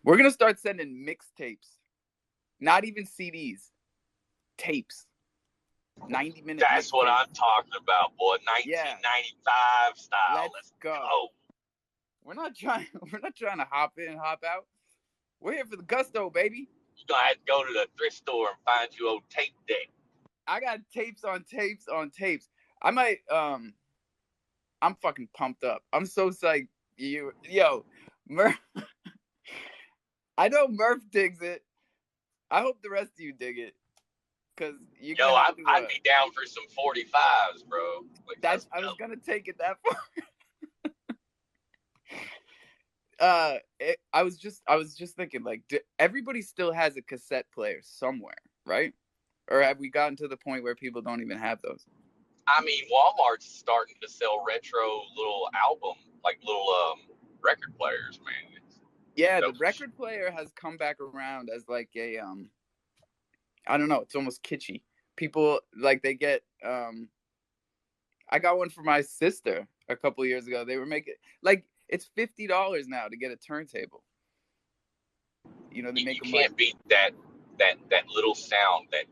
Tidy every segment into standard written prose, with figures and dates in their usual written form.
We're gonna start sending mixtapes, not even CDs, tapes. 90-minute That's what mixtape. I'm talking about, boy. Yeah, 1995 style. let's Let's go. go. We're not trying. We're not trying to hop in, hop out. We're here for the gusto, baby. You're going to have to go to the thrift store and find you old tape deck. I got tapes on tapes on tapes. I might. I'm fucking pumped up. I'm so psyched. Yo, Murph. I know Murph digs it. I hope the rest of you dig it, cause you're Yo, gonna have to. I'd be down for some 45s, bro. Like, That's. let's I go. was gonna take it that far. I was just thinking, like, everybody still has a cassette player somewhere, right? Or have we gotten to the point where people don't even have those? I mean, Walmart's starting to sell retro little album, like little record players, man. Yeah, the Dope as shit. record player has come back around as like a I don't know, it's almost kitschy. People like they get I got one for my sister a couple years ago. They were making like it's $50 now to get a turntable. You know, they make You them like can't beat that little sound. That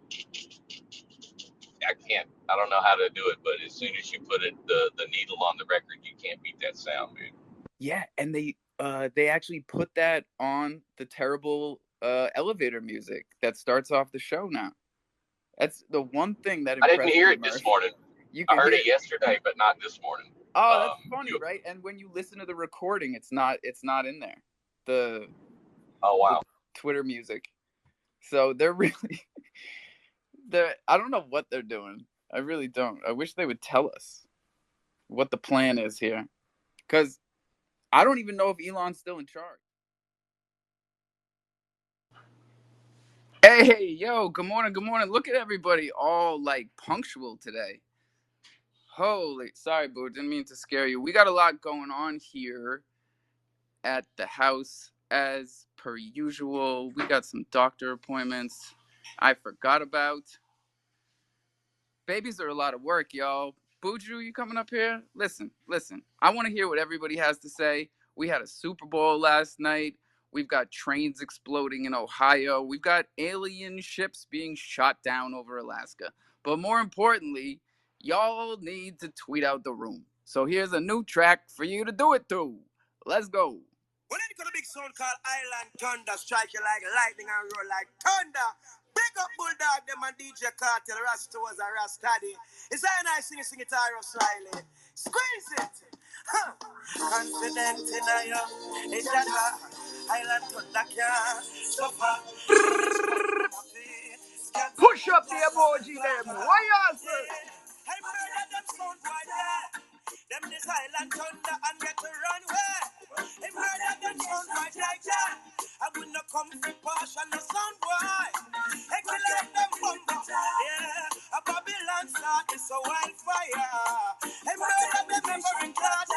I can't. I don't know how to do it, but as soon as you put the needle on the record, you can't beat that sound, man. yeah, and they actually put that on the terrible elevator music that starts off the show now. That's the one thing that I didn't impressed hear me, it this Murph. morning. You I can heard hear it yesterday, but not this morning. Oh, that's funny, You, right? And when you listen to the recording, it's not in there. The oh the wow. Twitter music. So they're really I don't know what they're doing. I really don't. I wish they would tell us what the plan is here. Cuz I don't even know if Elon's still in charge. Hey, yo, good morning, good morning. Look at everybody all like punctual today. Holy, sorry, boo, didn't mean to scare you. We got a lot going on here at the house as per usual. We got some doctor appointments I forgot about. Babies are a lot of work, y'all. Buju, you coming up here? Listen. I want to hear what everybody has to say. We had a Super Bowl last night. We've got trains exploding in Ohio. We've got alien ships being shot down over Alaska. But more importantly, y'all need to tweet out the room. So here's a new track for you to do it to. Let's go. When it got a big sound called Island Thunder, strike you like lightning and roll like thunder. Big up Bulldog, them and DJ Cartel, Rasta was a Rastadi. It's how nice sing it Iro slyly. Squeeze it! Huh. Confident in you, it's that Island Thunder can suffer. Push up the emoji them. Why you say? I murder them sound boy there. Them this Island Thunder and get to run way. I murder them sound boy there. I will not come for passion no sound boy. I kill them bumper. Yeah, a Babylon start is a wildfire. I murder them every class.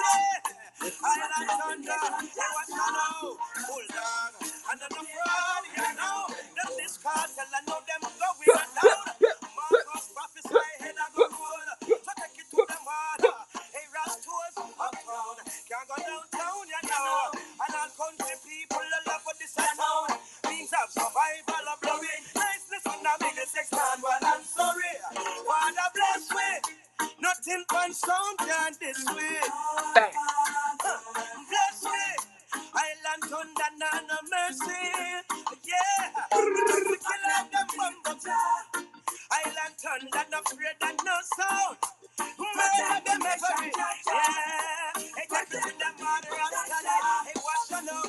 Island Thunder, they want to know. Bulldog, and then the fraud, you know. Them this cartel, I know them going down. Marcus prophesy, head of the road. So take it to them harder. Hey, Rastos, uptown. Can't go downtown, you know. And all country people, the love for this town. Means of survival of glory. Niceness on the biggest extent. Well, I'm sorry. Father bless me. Nothing but sound can this way. Bless me. Island Thunder, none of mercy. Yeah. We kill out them bumbles. Island Thunder, no afraid and no sound. Murder them every. Yeah. Hey, take it to them mother and study. Hey, watch them now.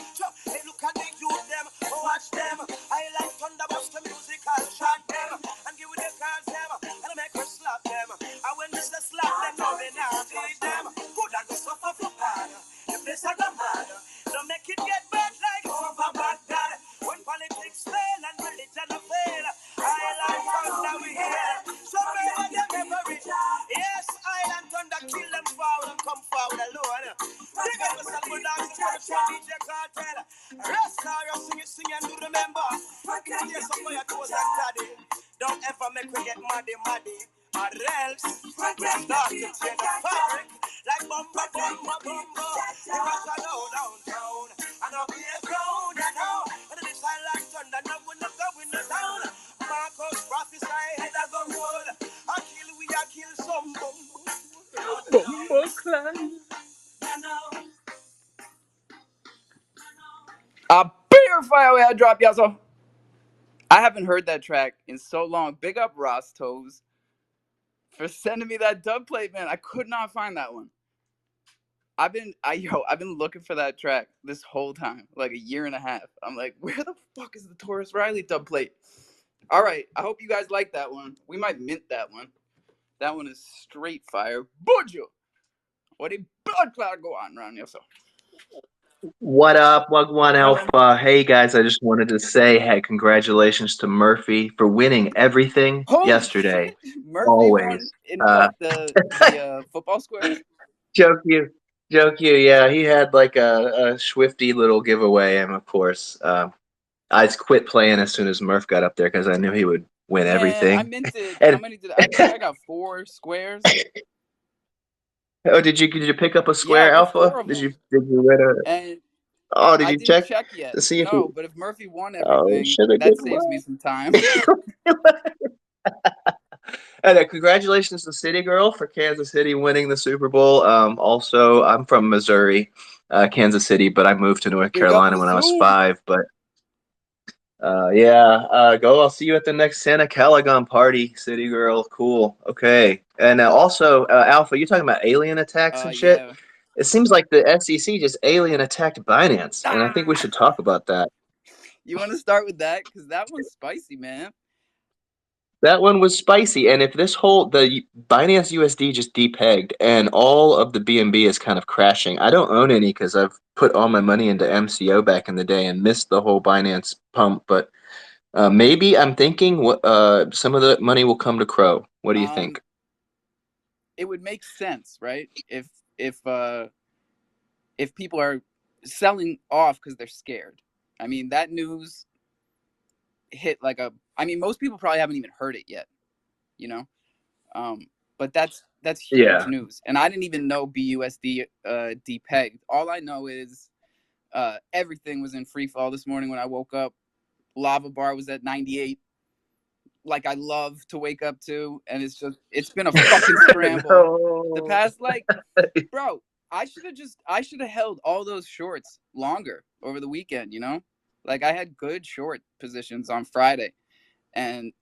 Hey, look at the youth them. Watch them. Island Thunder, bust the music and shot them. And give the cards them. And make her slap them. And when this slap them, now they now beat them. Good and go suffer for bad. If this are the mad, don't make it get bad like over Baghdad. When politics fail and religion fail, Island Thunder we hear. So many them never reach. Yes, Island Thunder kill them forward and come forward alone. Big up the Salmon Dogs and DJ Cartel. Rasta, you sing and do remember. Yes, some boy at was and daddy. Don't ever make me get muddy. Or else, we'll start to change the fabric. Like bumba. It was a low downtown. And up here ground, you know. way I drop y'all. So I haven't heard that track in so long. Big up Ross Toes for sending me that dub plate, man. I could not find that one. I've been looking for that track this whole time, like a year and a half. I'm like, where the fuck is the Taurus Riley dub plate? All right, I hope you guys like that one. We might mint that one. That one is straight fire. Bojo! What a blood cloud go on around yourself. What up, Wagwan Hello. Alpha? Hey guys, I just wanted to say, hey, congratulations to Murphy for winning everything Holy yesterday. shit! Murphy Always. won in Uh, what the football squares? joke you, joke you. Yeah, he had like a swifty little giveaway, and of course, I quit playing as soon as Murph got up there because I knew he would win Man, I everything. minted. How And many did I think I got 4 squares? oh, did you pick up a Yeah, I square got Alpha? 4 of Did you them, did you win a? and Oh, did I you didn't check check yet. to see if he? No, but if Murphy won Oh, everything, should have that did saves me well. some time. And congratulations to City Girl for Kansas City winning the Super Bowl. Also, I'm from Missouri, Kansas City, but I moved to North Big up Carolina when I was Mizzou. 5. But yeah, go. I'll see you at the next Santa Calagon party, City Girl. Cool. Okay. And also, Alpha, you talking about alien attacks and shit? Yeah. It seems like the SEC just alien attacked Binance, and I think we Ah, should talk about that. you want to start with that because that one's spicy, man. That one was spicy, and if the Binance USD just depegged, and all of the BNB is kind of crashing. I don't own any because I've put all my money into MCO back in the day and missed the whole Binance pump. But maybe I'm thinking some of the money will come to Crow. What do you Um, think? it would make sense, right? If uh if people are selling off because they're scared. I mean, that news hit like a. I mean, most people probably haven't even heard it yet, you know. Um, but that's huge Yeah, news, and I didn't even know BUSD depegged. All I know is everything was in free fall this morning when I woke up. Lava bar was at 98, like I love to wake up to, and it's been a fucking scramble the no. past bro. I should have held all those shorts longer over the weekend, you know? Like I had good short positions on Friday, and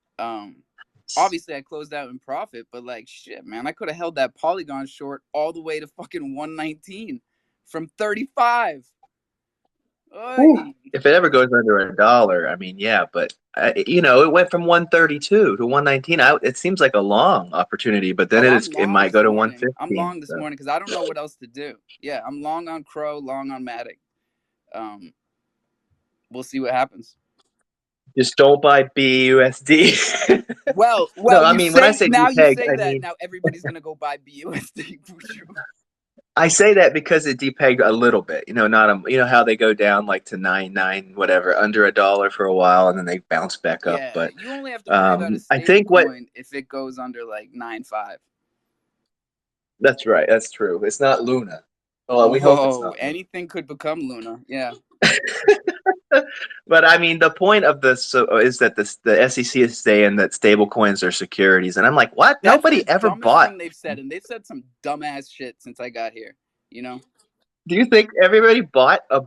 obviously I closed out in profit, but like shit, man, I could have held that Polygon short all the way to fucking 119 from 35. Whew. Oy. If it ever goes under $1, I mean, yeah, but it went from 132 to 119. It seems like a long opportunity, but then Oh, it might go to 115. I'm long this So morning because I don't know what else to do. Yeah, I'm long on Crow, long on Matic. Um, we'll see what happens. just don't buy BUSD. No, Well, I you mean when I say say now. You depeg, say I that mean now. Everybody's gonna go buy BUSD. I say that because it depegged a little bit. Not how they go down like to 99 whatever under $1 for a while and then they bounce back up. Yeah, But you only have to worry about a I stable think what coin if it goes under like 9.5. that's right. That's true. It's not Luna. Oh, we hope it's Whoa, not Luna. anything could become Luna. Yeah. But I mean, the point of this is that the SEC is saying that stable coins are securities, and I'm like, what? That's the Nobody ever dumbest bought. thing they've said, and they've said some dumbass shit since I got here. You know, Do you think everybody bought a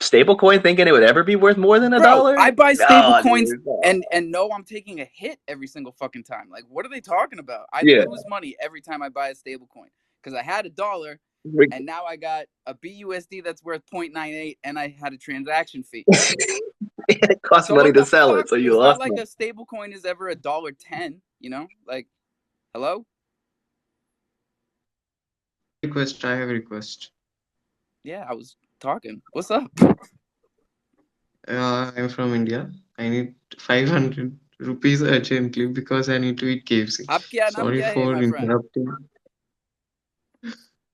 stable coin thinking it would ever be worth more than a bro, I dollar? buy stable Oh, coins dude. and know I'm taking a hit every single fucking time. Like, what are they talking about? I Yeah. lose money every time I buy a stable coin because I had $1 and now I got a BUSD that's worth 0.98 and I had a transaction fee. It costs So money what to the sell fuck? it, so you It's not lost like money. a stable coin is ever $1.10, you know? Like, hello? Request. I have a request. Yeah, I was talking. What's up? I'm from India. I need 500 rupees urgently because I need to eat KFC. आप क्या नाम Sorry क्या है, for my friend? interrupting.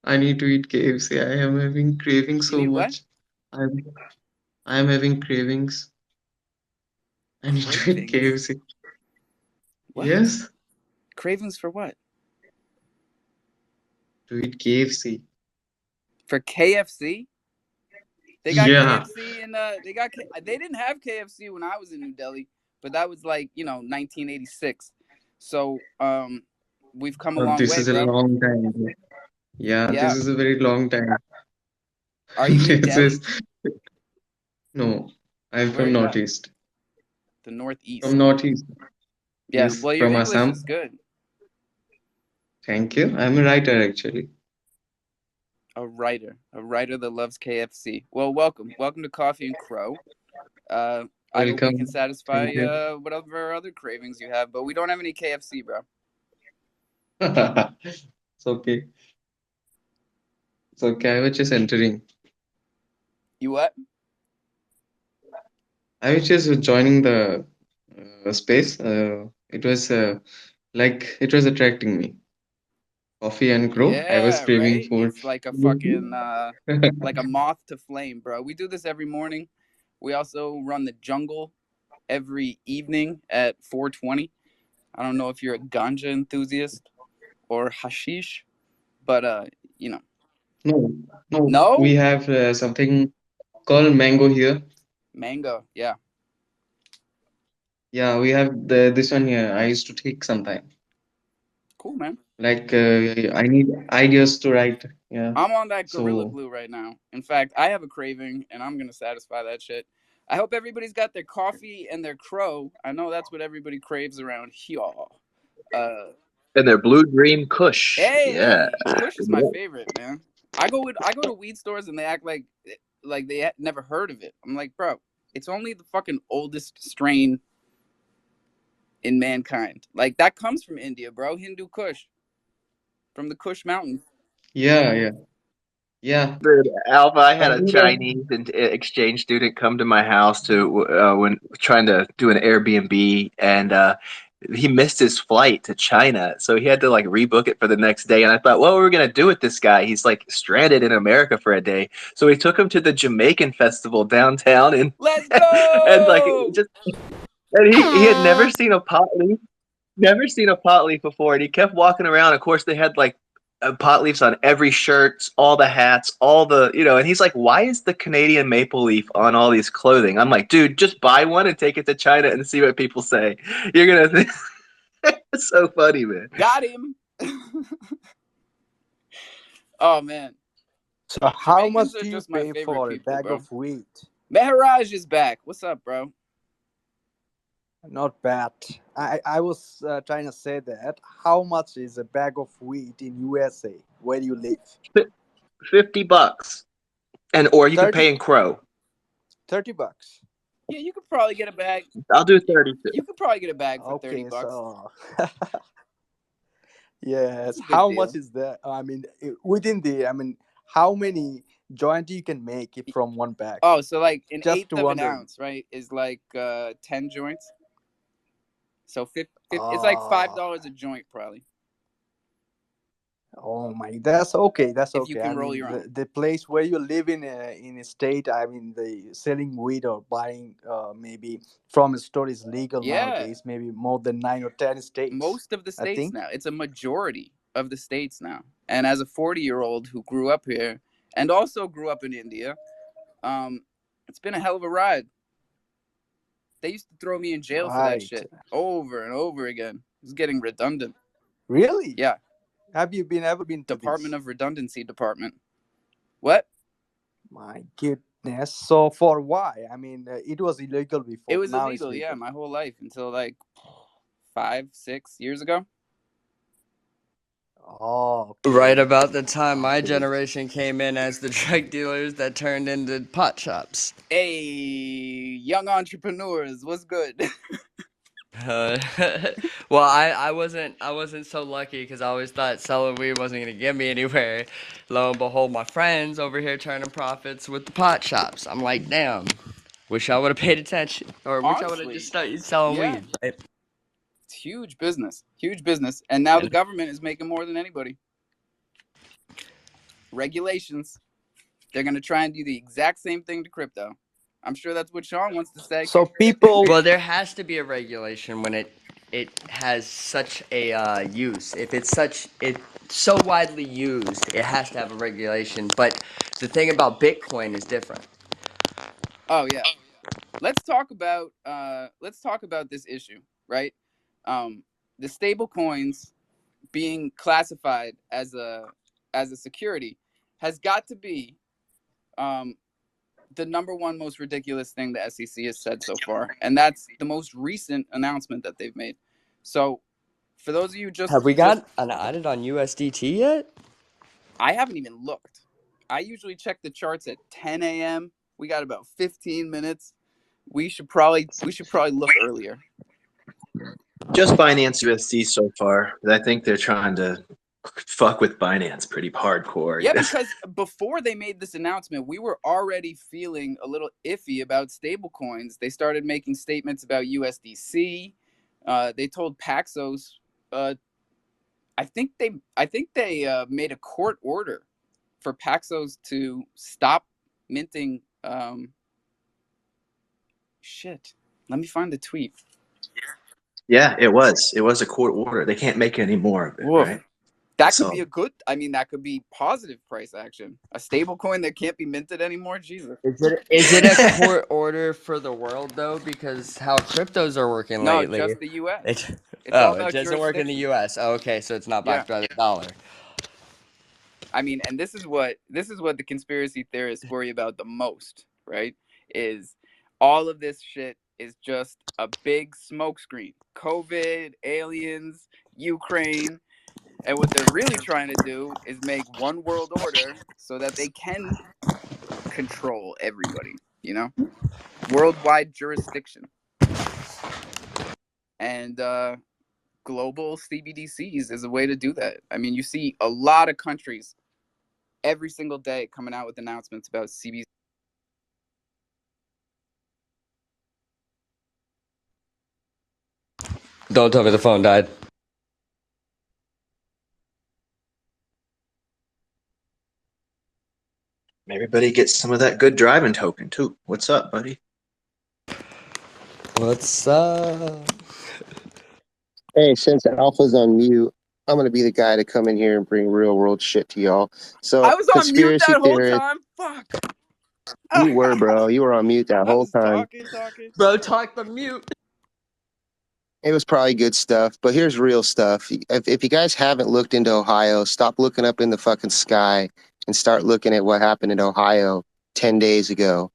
I need to eat KFC. I am having cravings You so need what? much. I'm I'm having cravings. I need to eat Cravings. KFC. What? Yes, Cravings for what? to eat KFC. For KFC? They got Yeah. KFC and they didn't have KFC when I was in New Delhi, but that was like, 1986. So, we've come a long This way, is a bro. long time. Yeah, this Yeah. is a very long time. Are you in This Delhi? is no. I'm Where are from you at? Northeast. The From Northeast. Northeast. Yeah. Yes, Well, your from English Assam. is good. Thank you. I'm a writer actually. A writer that loves KFC. Well, welcome to Coffee and Cro. I hope we can Welcome. satisfy Thank you. whatever other cravings you have, but we don't have any KFC, bro. It's okay. It's okay. I was just entering. You what? I was just joining the space. It was attracting me. Coffee and Crow. I was Yeah, craving right. for. It's like a fucking like a moth to flame, bro. We do this every morning. We also run the jungle every evening at 4:20. I don't know if you're a ganja enthusiast or hashish, but you know. No, no. We No? have something called mango here. Mango. Yeah. Yeah, we have this one here. I used to take sometime. Cool, man. Like I need ideas to write. Yeah. I'm on that Gorilla So Glue right now. In fact, I have a craving and I'm going to satisfy that shit. I hope everybody's got their coffee and their crow. I know that's what everybody craves around here. Uh, And their blue green Kush. Yeah. hey, Kush is my favorite, man. I go to weed stores and they act like they never heard of it. I'm like, bro, it's only the fucking oldest strain in mankind. Like that comes from India, bro. Hindu Kush from the Kush Mountains. yeah, yeah, yeah. Dude, Alpha, I I had a think that. Chinese exchange student come to my house to when trying to do an Airbnb, and he missed his flight to China, so he had to like rebook it for the next day. And I thought, what were we gonna do with this guy? He's like stranded in America for a day. So we took him to the Jamaican festival downtown, and Let's and like go. just and he had never seen a pot leaf. Never seen a pot leaf before, and he kept walking around. Of course, they had like pot leaves on every shirt, all the hats, all the and he's like, "Why is the Canadian maple leaf on all these clothing?" I'm like, "Dude, just buy one and take it to China and see what people say. You're gonna think it's so funny, man." Got him. Oh man, So how much Jamaicans are do you just my pay favorite for a people, bag bro. of wheat? Meharaj is back. What's up, bro? Not bad. I was trying to say that. How much is a bag of wheat in USA where you live? $50, and or you can 30, pay in crow. $30. Yeah, you could probably get a bag. I'll do 32. You could probably get a bag for 30 Okay, bucks. so yes, That's a good how deal. much is that? I mean, how many joint you can make it from one bag? Oh, so like an Just eighth of an wondering. ounce, right? Is like 10 joints. So it's like Oh, $5 a joint, probably, oh my, that's okay. That's if you okay. I can roll mean, your own. the place where you live in a state, I mean, the selling weed or buying maybe from a store is legal Yeah, nowadays. Maybe more than 9 or 10 states, most of the I states think. now. It's a majority of the states now. And as a 40-year-old who grew up here and also grew up in India, it's been a hell of a ride. They used to throw me in jail for that Right. shit over and over again. It's getting redundant. Really? Yeah, Have you been ever been to Department this? of Redundancy Department. What? My goodness. So for why? I mean, it was illegal It before. was Now it's illegal, yeah, legal. my whole life until like 5, 6 years ago. Oh, Right okay. about the time my Okay. generation came in as the drug dealers that turned into pot shops. Hey, young entrepreneurs, what's good? Uh, well, I wasn't so lucky because I always thought selling weed wasn't gonna get me anywhere. Lo and behold, my friends over here turning profits with the pot shops. I'm like, damn. Wish I would have paid attention, or wish I would have just Honestly, started selling yeah, weed. Right? it's huge business, huge business. And now the And government is making more than anybody. Regulations. They're going to try and do the exact same thing to crypto. I'm sure that's what Sean wants to say. So people, well, there has to be a regulation when it has such a use. If it's so widely used, it has to have a regulation. But the thing about Bitcoin is different. Oh yeah. Let's talk about this issue, right? Um, the stable coins being classified as a security has got to be um, the number one most ridiculous thing the SEC has said so far, and that's the most recent announcement that they've made. So, for those of you Have we got an audit on USDT yet? I haven't even looked. I usually check the charts at 10 a.m. We got about 15 minutes. We should probably look earlier. Just Binance USD so far. I think they're trying to fuck with Binance pretty hardcore. Yeah, because before they made this announcement, we were already feeling a little iffy about stablecoins. They started making statements about USDC. They told Paxos. I think they made a court order for Paxos to stop minting. Shit. Let me find the tweet. Yeah, it was. It was a court order. They can't make any more of it, Woof. right? That could be that could be positive price action. A stable coin that can't be minted anymore? Jesus. Is it a court order for the world, though? Because how cryptos are working lately. No, just the U.S. It doesn't work in the U.S. Oh, okay, so it's not backed by the dollar. I mean, and this is what the conspiracy theorists worry about the most, right? Is all of this shit is just a big smokescreen. COVID, aliens, Ukraine. And what they're really trying to do is make one world order so that they can control everybody, you know? Worldwide jurisdiction. And global CBDCs is a way to do that. I mean, you see a lot of countries every single day coming out with announcements about CBDCs. Don't tell me the phone died. Everybody gets some of that good driving token too. What's up, buddy? What's up? Hey, since Alpha's on mute, I'm gonna be the guy to come in here and bring real world shit to y'all. So I was on mute that whole time. Fuck. You were, bro. You were on mute that whole time. Talking. Bro, talk the mute. It was probably good stuff, but here's real stuff. If you guys haven't looked into Ohio, stop looking up in the fucking sky and start looking at what happened in Ohio 10 days ago.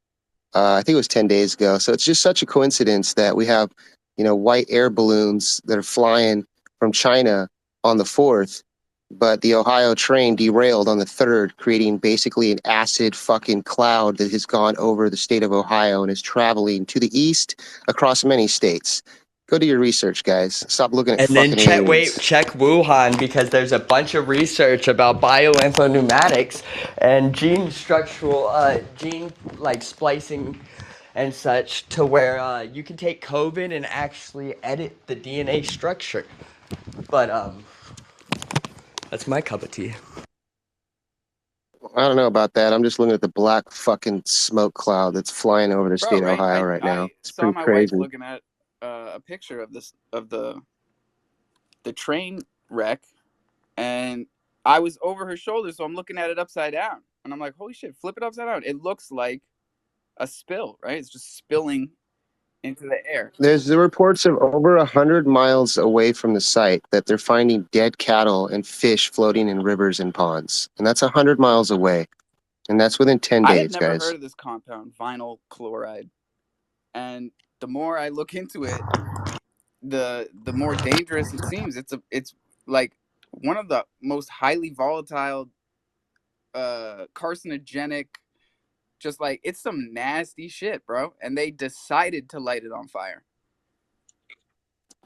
I think it was 10 days ago. So it's just such a coincidence that we have, white air balloons that are flying from China on the 4th, but the Ohio train derailed on the 3rd, creating basically an acid fucking cloud that has gone over the state of Ohio and is traveling to the east across many states. Go do your research, guys. Stop looking at fucking aliens. Check Wuhan, because there's a bunch of research about bioinformatics and gene splicing and such, to where you can take COVID and actually edit the DNA structure. But that's my cup of tea. I don't know about that. I'm just looking at the black fucking smoke cloud that's flying over the state of Ohio right now. It's pretty crazy. Wife looking at a picture of the train wreck, and I was over her shoulder, so I'm looking at it upside down, and I'm like, holy shit, flip it upside down. It looks like a spill, right? It's just spilling into the air. There's the reports of over 100 miles away from the site that they're finding dead cattle and fish floating in rivers and ponds, and that's 100 miles away, and that's within 10 days, guys. I had never heard of this compound, vinyl chloride, and the more I look into it, the more dangerous it seems. It's like one of the most highly volatile, carcinogenic, just like, it's some nasty shit, bro. And they decided to light it on fire.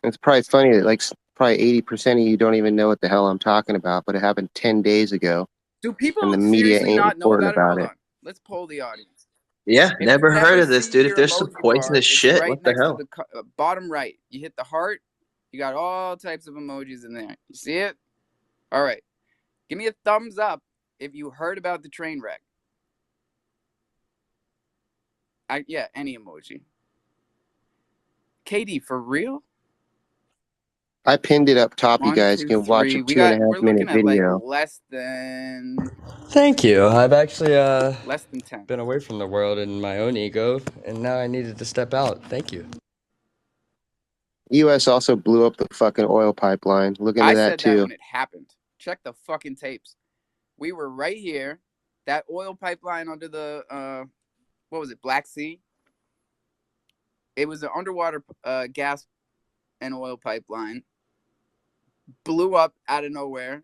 It's probably funny that probably 80% of you don't even know what the hell I'm talking about, but it happened 10 days ago. Do people and the media ain't not know reporting about it? On. Let's poll the audience. Yeah, never heard of this, dude. If there's some poisonous shit, right what the hell? To the bottom right, you hit the heart. You got all types of emojis in there. You see it? All right. Give me a thumbs up if you heard about the train wreck. Any emoji. KD, for real? I pinned it up top, you guys. You can watch a 2.5 minute video. Like less than... Thank you. I've actually less than 10. Been away from the world and my own ego, and now I needed to step out. Thank you. U.S. also blew up the fucking oil pipeline. Look into that, too. I said that when it happened. Check the fucking tapes. We were right here. That oil pipeline under the what was it, Black Sea? It was an underwater gas and oil pipeline, blew up out of nowhere,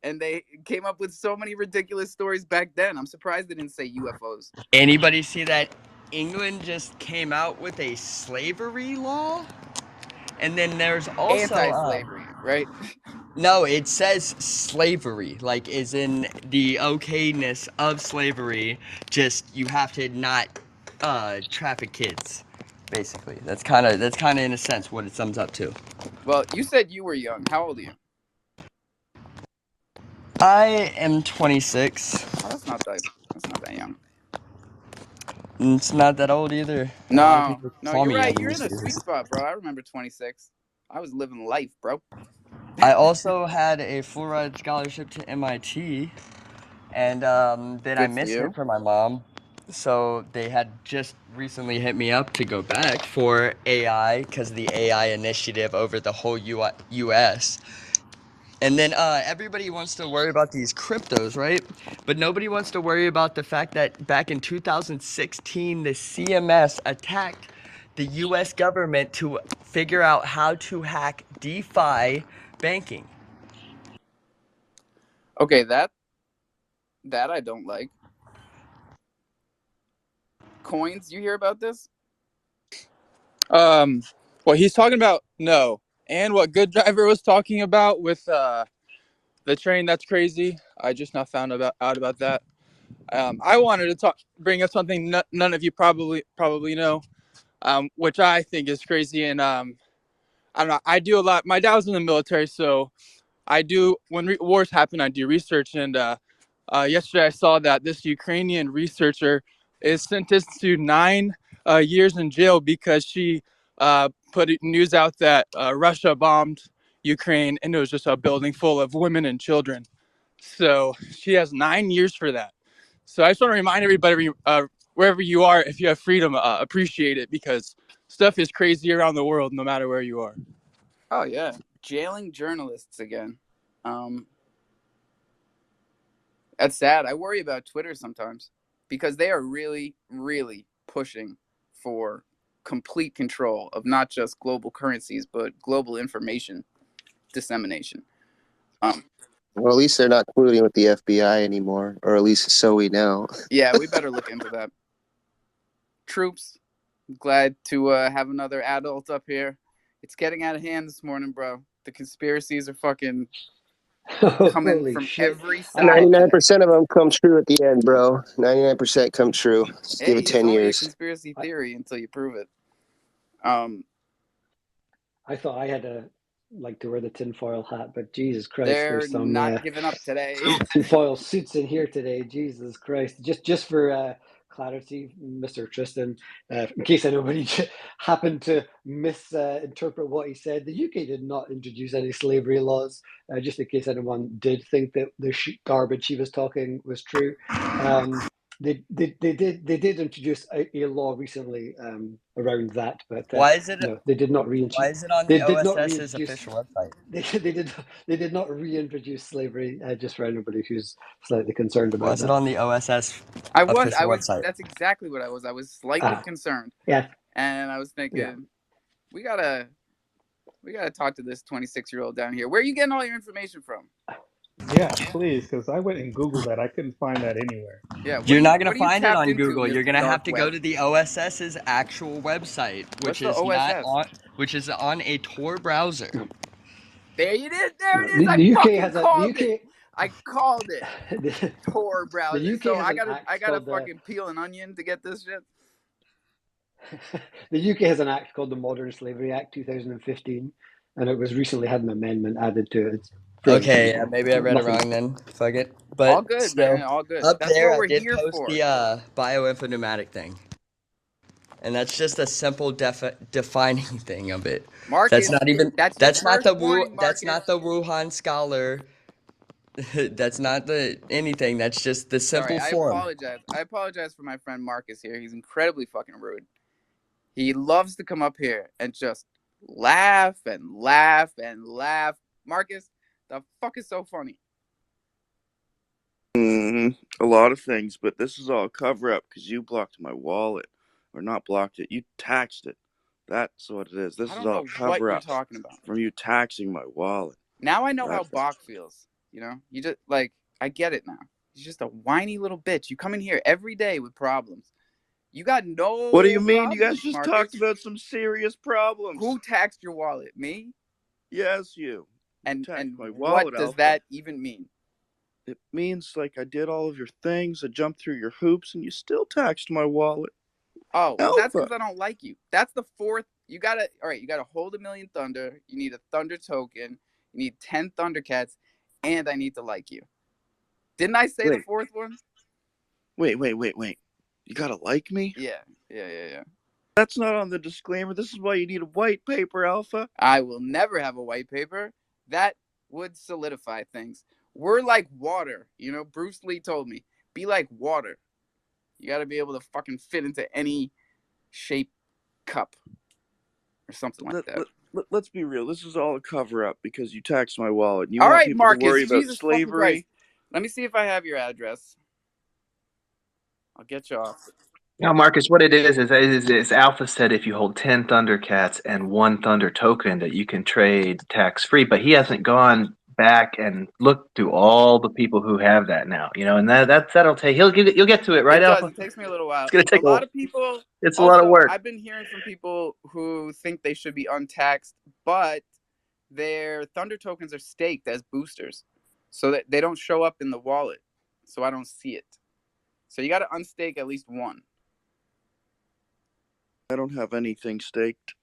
and they came up with so many ridiculous stories back then. I'm surprised they didn't say UFOs. Anybody see that England just came out with a slavery law? And then there's also Anti-slavery, right? no, it says slavery, like is in the okayness of slavery. Just you have to not traffic kids, basically. That's kind of in a sense what it sums up to. Well, you said you were young. How old are you? I am 26. Oh, that's not that young. It's not that old either. A lot of No, people no, call you're me right. young You're in these a sweet days. spot, bro. I remember 26. I was living life, bro. I also had a full ride scholarship to MIT, and then I Good for missed it you. for my mom. So they had just recently hit me up to go back for AI because the AI initiative over the whole U.S. And then everybody wants to worry about these cryptos, right? But nobody wants to worry about the fact that back in 2016, the CMS attacked the U.S. government to figure out how to hack DeFi banking. Okay, that I don't like. Coins, you hear about this? What he's talking about, no. And what Good Driver was talking about with the train, that's crazy. I just now found out about that. I wanted to bring up something none of you probably know, which I think is crazy. And I don't know. I do a lot. My dad was in the military, so I do. When wars happen, I do research. And yesterday, I saw that this Ukrainian researcher is sentenced to 9 years in jail because she put news out that Russia bombed Ukraine, and it was just a building full of women and children. So she has 9 years for that. So I just want to remind everybody, wherever you are, if you have freedom, appreciate it, because stuff is crazy around the world, no matter where you are. Oh yeah, jailing journalists again. That's sad. I worry about Twitter sometimes because they are really, really pushing for complete control of not just global currencies but global information dissemination. Well, at least they're not colluding with the FBI anymore, or at least so we know. Yeah, we better look into that. Troops, glad to have another adult up here. It's getting out of hand this morning, bro. The conspiracies are fucking coming Holy from shit. every I thought, side today. 99% of them come true at the end, bro. 99% come true. Just give Hey, it it's 10 only a years. conspiracy theory until you prove it. I thought I had to wear the tinfoil hat, but Jesus Christ, They're there's some not giving up today. tinfoil suits in here today. Jesus Christ! Just for clarity, Mr. Tristan, in case anybody happened to misinterpret what he said, the UK did not introduce any slavery laws. Just in case anyone did think that the garbage he was talking was true. They did introduce a law recently around that, but Why is it no, they did not reintroduce. why is it on They the did not OSS's reintroduce. official website? They did not reintroduce slavery. Just for anybody who's slightly concerned Why about is it that. on the OSS I official was. website? That's exactly what I was. I was slightly concerned, Yeah, and I was thinking, yeah. we gotta talk to this 26-year-old down here. Where are you getting all your information from? Yeah, please, because I went and Googled that. I couldn't find that anywhere. Yeah, You're not gonna what are you find it tapped on into, Google. You're Mr. gonna have Dark to go Web? to the OSS's actual website, What's which the is not OSS? on, which is on a Tor browser. There you did. There No, it is. I the UK fucking has a the called it. UK I called it. the, Tor browser. the UK So has I an gotta act called fucking peel an onion to get this shit. the UK has an act called the Modern Slavery Act 2015, and it was recently had an amendment added to it. It's fairly Okay, yeah, simple. maybe I read it Nothing. wrong then. Fuck it. All But good, man. still, All good. up That's there what I we're did here post for. the bioinforpneumatic thing. And that's just a simple defining thing of it. Marcus, That's not even that's your that's not first the warning, that's Marcus. not the Wuhan scholar. That's not the anything. That's just the Sorry, simple I form. apologize. I apologize for my friend Marcus here. He's incredibly fucking rude. He loves to come up here and just laugh and laugh and laugh. Marcus, the fuck is so funny? A lot of things, but this is all a cover up because you blocked my wallet, or not blocked it. You taxed it. That's what it is. This I is don't all know a what cover you're up talking about. from you taxing my wallet. Now I know how That's it. Bach feels. You know, you just like I get it now. He's just a whiny little bitch. You come in here every day with problems. You got no. What do you mean? You guys problems, just Marcus. talked about some serious problems. Who taxed your wallet? Me? Yes, you. And taxed my what wallet, does Alpha. that even mean? It means like I did all of your things, I jumped through your hoops, and you still taxed my wallet. Oh, well, that's Alpha. because I don't like you. That's the fourth. You gotta hold 1,000,000 thunder. You need a thunder token. You need 10 Thundercats, and I need to like you. Didn't I say the fourth one? Wait. You gotta like me? Yeah. That's not on the disclaimer. This is why you need a white paper, Alpha. I will never have a white paper. That would solidify things. We're like water. You know, Bruce Lee told me, be like water. You got to be able to fucking fit into any shape cup or something like that. Let's be real. This is all a cover-up because you taxed my wallet. And you all want right, people Marcus, to worry about Jesus fucking slavery. Christ. Let me see if I have your address. I'll get you off. Now, Marcus, what it is Alpha said if you hold 10 Thundercats and 1 Thunder token that you can trade tax-free, but he hasn't gone back and looked through all the people who have that now, you know, and that'll take, you'll get to it, right, It does. Alpha? It takes me a little while. It's going to take a lot of people. It's also, a lot of work. I've been hearing from people who think they should be untaxed, but their Thunder tokens are staked as boosters, so that they don't show up in the wallet, so I don't see it. So you got to unstake at least one. I don't have anything staked.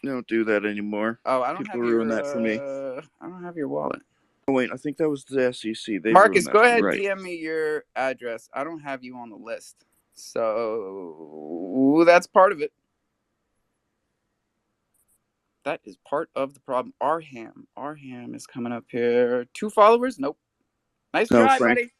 I don't do that anymore. Oh, I don't People have ruin your, that for me. I don't have your wallet. Oh, wait, I think that was the SEC. They Marcus, go ahead, right. DM me your address. I don't have you on the list, so that's part of it. That is part of the problem. Arham is coming up here. 2 followers? Nope. Nice try, buddy.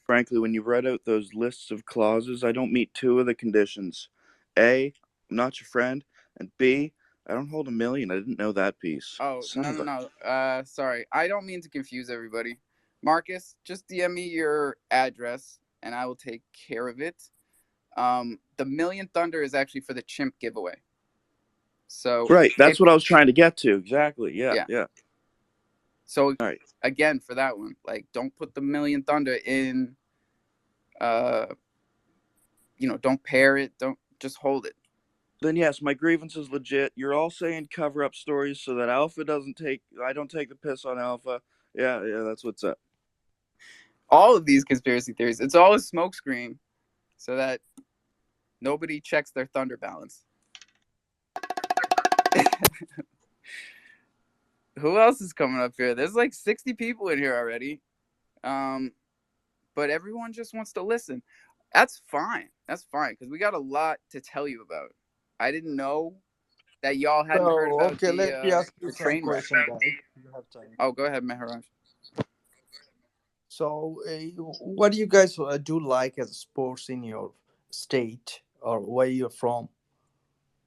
Frankly, when you read out those lists of clauses, I don't meet 2 of the conditions. A, I'm not your friend, and B, I don't hold 1,000,000. I didn't know that piece. Oh, no. Sorry. I don't mean to confuse everybody. Marcus, just DM me your address, and I will take care of it. The 1,000,000 Thunder is actually for the chimp giveaway. So right, that's what I was trying to get to. Exactly. Yeah. So again, for that one, like, don't put the 1,000,000 Thunder in. Don't pair it. Don't just hold it. Then yes, my grievance is legit. You're all saying cover up stories so that Alpha I don't take the piss on Alpha. Yeah, that's what's up. All of these conspiracy theories, it's all a smokescreen so that nobody checks their Thunder balance. Who else is coming up here? There's like 60 people in here already. But everyone just wants to listen. That's fine. Because we got a lot to tell you about. I didn't know that y'all hadn't heard about let me ask you the some train wreck. question, guys. You have time. Oh, go ahead, Mehraj. So, what do you guys do like as sports in your state or where you're from?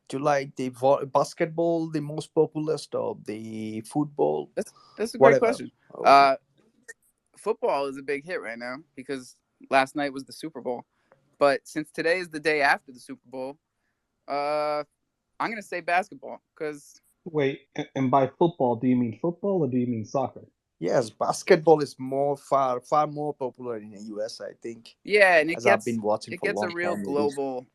Do you like the basketball, the most populist, or the football? That's a great question. Football is a big hit right now because last night was the Super Bowl. But since today is the day after the Super Bowl, I'm going to say basketball because... Wait, and by football, do you mean football or do you mean soccer? Yes, basketball is far more popular in the US, I think. Yeah, and I've been watching it for a gets long a real time. global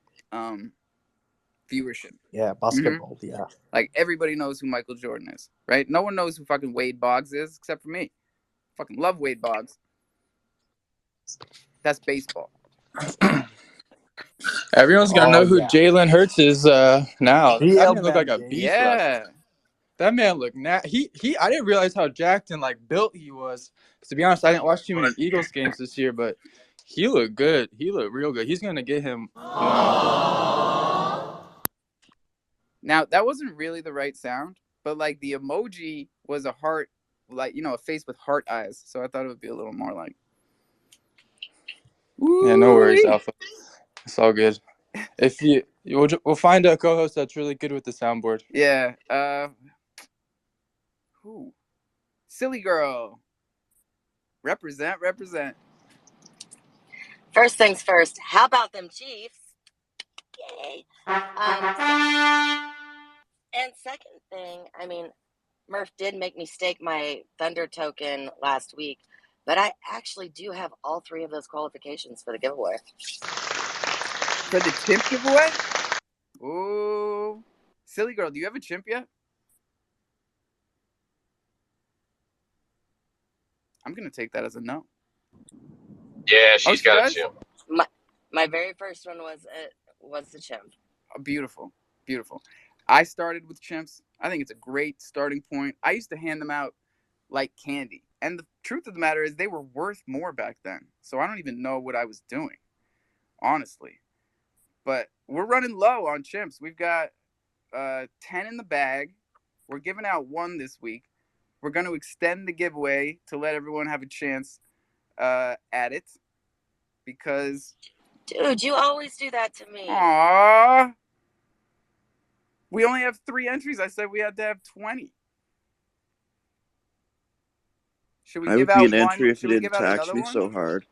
viewership. Yeah, basketball, yeah. Like, everybody knows who Michael Jordan is, right? No one knows who fucking Wade Boggs is except for me. Fucking love Wade Boggs. That's baseball. Everyone's gonna know who Jalen Hurts is now. That man looked like a beast. Yeah. That man looked he I didn't realize how jacked and like built he was. To be honest, I didn't watch too many Eagles games this year, but he looked good. He looked real good. He's gonna get him. Now, that wasn't really the right sound, but like the emoji was a heart, like, a face with heart eyes. So I thought it would be a little more like. Yeah, no worries, Alpha. It's all good. If we'll find a co-host that's really good with the soundboard. Yeah. Who? Silly girl. Represent. First things first, how about them Chiefs? Yay. And second thing, I mean, Murph did make me stake my Thunder token last week, but I actually do have all 3 of those qualifications for the giveaway. For the chimp giveaway? Ooh. Silly girl, do you have a chimp yet? I'm going to take that as a no. Yeah, she's she got does? a chimp. My very first one was the chimp. Oh, beautiful. Beautiful. I started with chimps. I think it's a great starting point. I used to hand them out like candy. And the truth of the matter is they were worth more back then. So I don't even know what I was doing, honestly. But we're running low on chimps. We've got 10 in the bag. We're giving out 1 this week. We're going to extend the giveaway to let everyone have a chance at it. Because... Dude, you always do that to me. Aww. We only have 3 entries. I said we had to have 20. Should we I give would be out an one? entry if Should you we didn't give out tax another me one? so hard.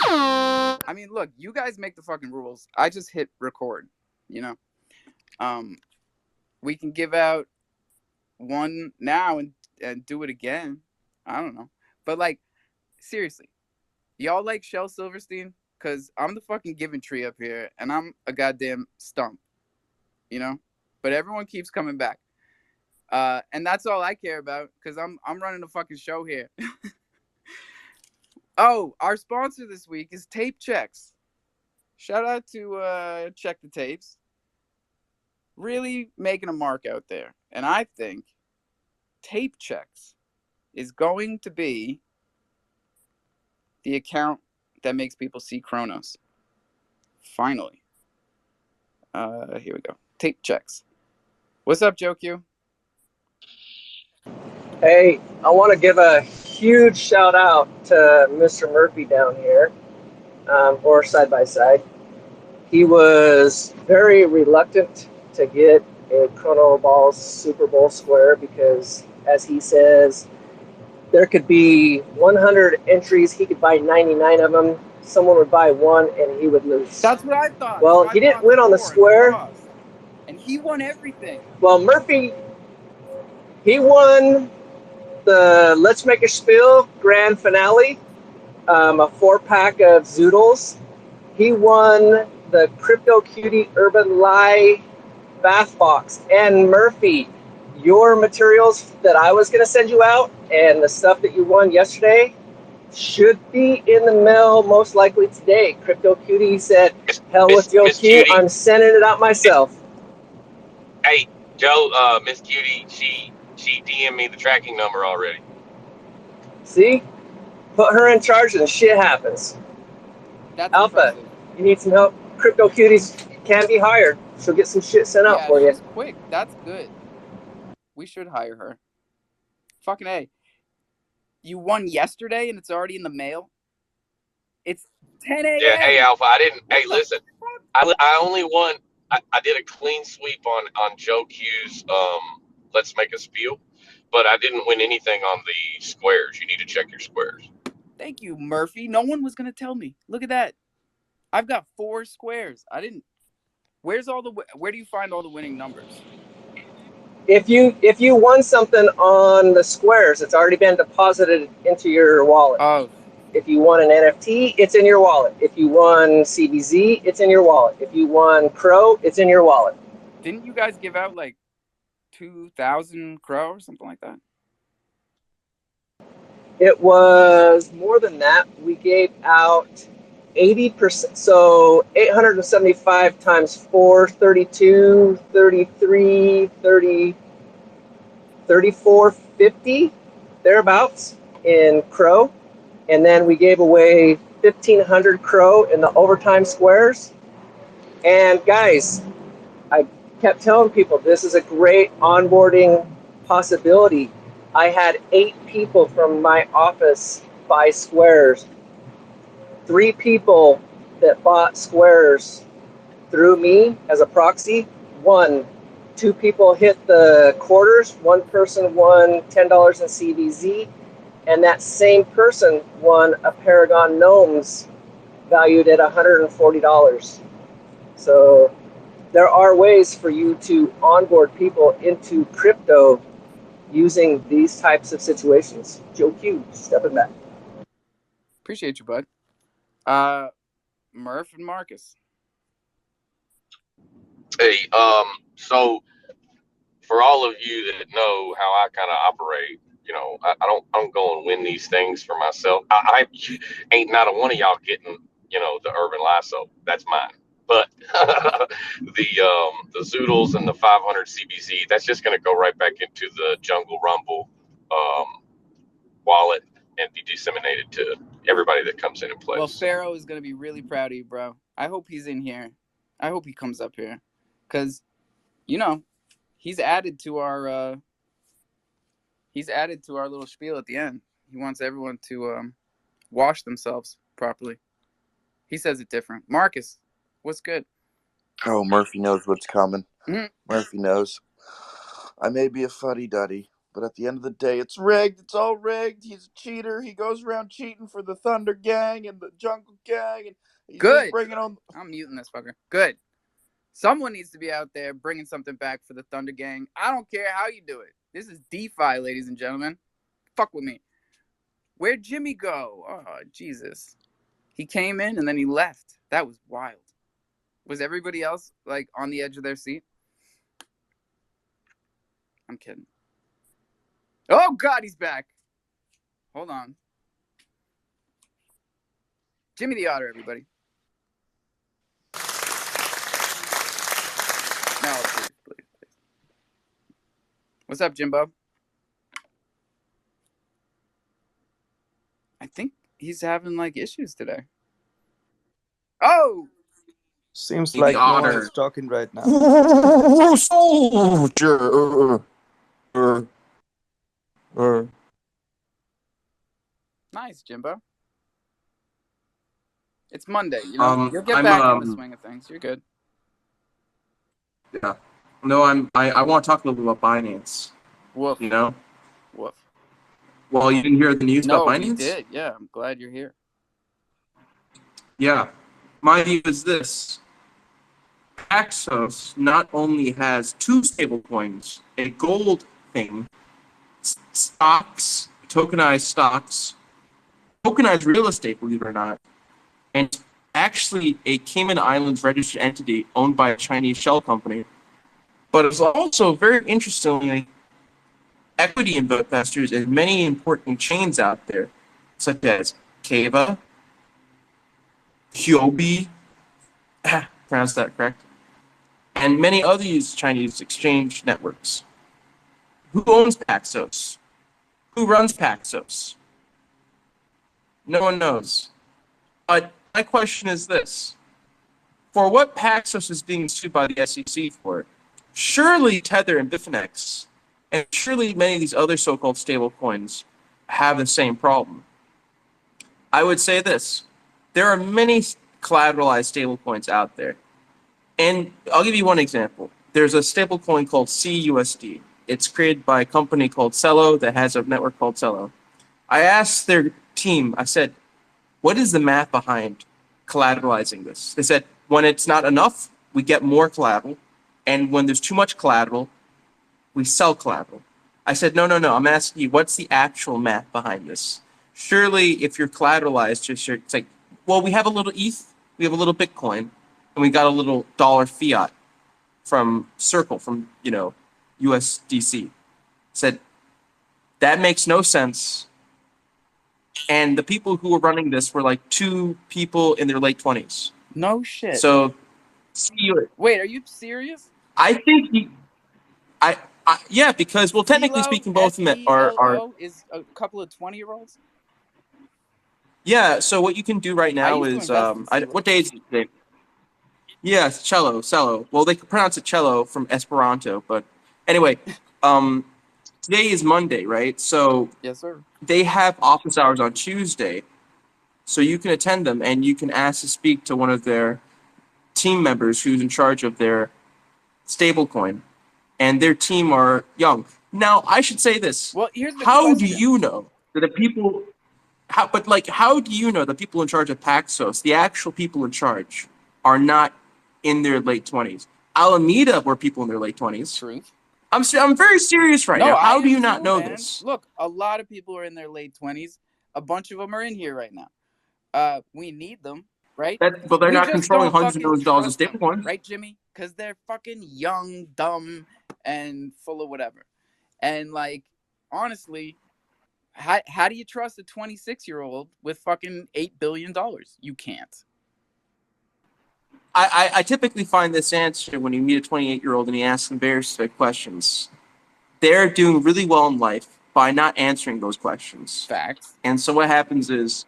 I mean, look, you guys make the fucking rules. I just hit record, you know? We can give out 1 now and do it again. I don't know. But, like, seriously, y'all like Shel Silverstein? Because I'm the fucking giving tree up here, and I'm a goddamn stump, you know? But everyone keeps coming back. And that's all I care about, because I'm running a fucking show here. Oh, our sponsor this week is Tape Checks. Shout out to Check the Tapes. Really making a mark out there. And I think Tape Checks is going to be the account that makes people see Kronos. Finally. Here we go. Tape Checks. What's up, Joe Q? Hey, I want to give a huge shout out to Mr. Murphy down here, or side by side. He was very reluctant to get a Chrono Balls Super Bowl square because, as he says, there could be 100 entries. He could buy 99 of them. Someone would buy 1 and he would lose. That's what I thought. Well, So I he didn't bought win on the 4 and I square. lost. And he won everything. Well, Murphy, he won the Let's Make a Spiel grand finale, a 4-pack of Zoodles. He won the Crypto Cutie Urban Lie bath box. And Murphy, your materials that I was going to send you out and the stuff that you won yesterday should be in the mail most likely today. Crypto Cutie said, hell with Joe Miss Q, Cutie. I'm sending it out myself. Hey, Joe, Miss Cutie, she DM'd me the tracking number already. See? Put her in charge and shit happens. That's Alpha, impressive. you need some help? Crypto Cuties can be hired. She'll get some shit sent out Yeah, for you. she's quick. That's good. We should hire her. Fucking A. You won yesterday and it's already in the mail? It's 10 a.m. Yeah, hey, Alpha, I didn't. What Hey, listen, I only won. I did a clean sweep on Joe Q's Let's Make a Spiel, but I didn't win anything on the squares. You need to check your squares. Thank you, Murphy. No one was going to tell me. Look at that. I've got 4 squares. I didn't. Where do you find all the winning numbers? If you won something on the squares, it's already been deposited into your wallet. Oh. If you won an NFT, it's in your wallet. If you won CBZ, it's in your wallet. If you won Crow, it's in your wallet. Didn't you guys give out like 2,000 Crow or something like that? It was more than that. We gave out 80%. So 875 times 4, 32, 33, 30, 34, 50, thereabouts in Crow. And then we gave away 1,500 Crow in the overtime squares. And guys, I kept telling people this is a great onboarding possibility. I had 8 people from my office buy squares. 3 people that bought squares through me as a proxy won. 2 people hit the quarters. 1 person won $10 in CVZ. And that same person won a Paragon Gnomes valued at $140. So there are ways for you to onboard people into crypto using these types of situations. Joe Q, stepping back. Appreciate you, bud. Murph and Marcus. Hey, so for all of you that know how I kind of operate, I don't go and win these things for myself. I ain't not a one of y'all getting, the urban lasso. That's mine. But the zoodles and the 500 CBZ, that's just going to go right back into the Jungle Rumble wallet and be disseminated to everybody that comes in and plays. Well, Pharaoh is going to be really proud of you, bro. I hope he's in here. I hope he comes up here. Because, he's added to our little spiel at the end. He wants everyone to wash themselves properly. He says it different. Marcus, what's good? Oh, Murphy knows what's coming. Mhm. Murphy knows. I may be a fuddy-duddy, but at the end of the day, it's rigged. It's all rigged. He's a cheater. He goes around cheating for the Thunder Gang and the Jungle Gang, and he's Good. just bringing on. I'm muting this fucker. Good. Someone needs to be out there bringing something back for the Thunder Gang. I don't care how you do it. This is DeFi, ladies and gentlemen. Fuck with me. Where'd Jimmy go? Oh, Jesus. He came in and then he left. That was wild. Was everybody else, on the edge of their seat? I'm kidding. Oh, God, he's back. Hold on. Jimmy the Otter, everybody. No, please. What's up, Jimbo? I think he's having, issues today. Oh! Seems The like no one Otter. is talking right now. Soldier. Nice, Jimbo. It's Monday, You'll get I'm back in the swing of things. You're good. yeah. No, I want to talk a little bit about Binance. Woof. Woof. Well, you didn't hear the news about Binance? No, we did. Yeah, I'm glad you're here. Yeah. My view is this. Paxos not only has two stablecoins, a gold thing, stocks, tokenized real estate, believe it or not, and actually a Cayman Islands registered entity owned by a Chinese shell company. But it's also, very interestingly, equity investors in many important chains out there, such as Kava, Hyobi, pronounced that correct, and many other Chinese exchange networks. Who owns Paxos? Who runs Paxos? No one knows. But my question is this. For what Paxos is being sued by the SEC for, surely Tether and Bitfinex, and surely many of these other so-called stable coins have the same problem. I would say this. There are many collateralized stablecoins out there. And I'll give you one example. There's a stablecoin called CUSD. It's created by a company called Cello that has a network called Cello. I asked their team, I said, what is the math behind collateralizing this? They said, when it's not enough, we get more collateral. And when there's too much collateral, we sell collateral. I said, no. I'm asking you, what's the actual math behind this? Surely, if you're collateralized, it's like, well, we have a little ETH, we have a little Bitcoin, and we got a little dollar fiat from Circle, from, USDC. Said, that makes no sense. And the people who were running this were like two people in their late 20s. No shit. So, wait, are you serious? I think yeah, because, well, technically speaking, both of them are is a couple of 20-year-olds? Yeah, so what you can do right now is, what day is it today? Yeah, it's cello. Well, they could pronounce it cello from Esperanto, but anyway, today is Monday, right? So yes, sir. They have office hours on Tuesday, so you can attend them and you can ask to speak to one of their team members who's in charge of their stablecoin, and their team are young. Now, I should say this. Well, here's the How question. do you know that the people how do you know the people in charge of Paxos, the actual people in charge, are not in their late 20s? Alameda were people in their late 20s. Truth. I'm very serious right No, now. I How do am you not too, know man. this? Look, a lot of people are in their late 20s. A bunch of them are in here right now. We need them, right? But they're We not just controlling don't hundreds of fucking millions of dollars of trust them, stablecoins. right, Jimmy? Because they're fucking young, dumb, and full of whatever. And like, honestly, how do you trust a 26-year-old with fucking $8 billion? You can't. I typically find this answer when you meet a 28-year-old and you ask them very specific questions. They're doing really well in life by not answering those questions. Facts. And so what happens is,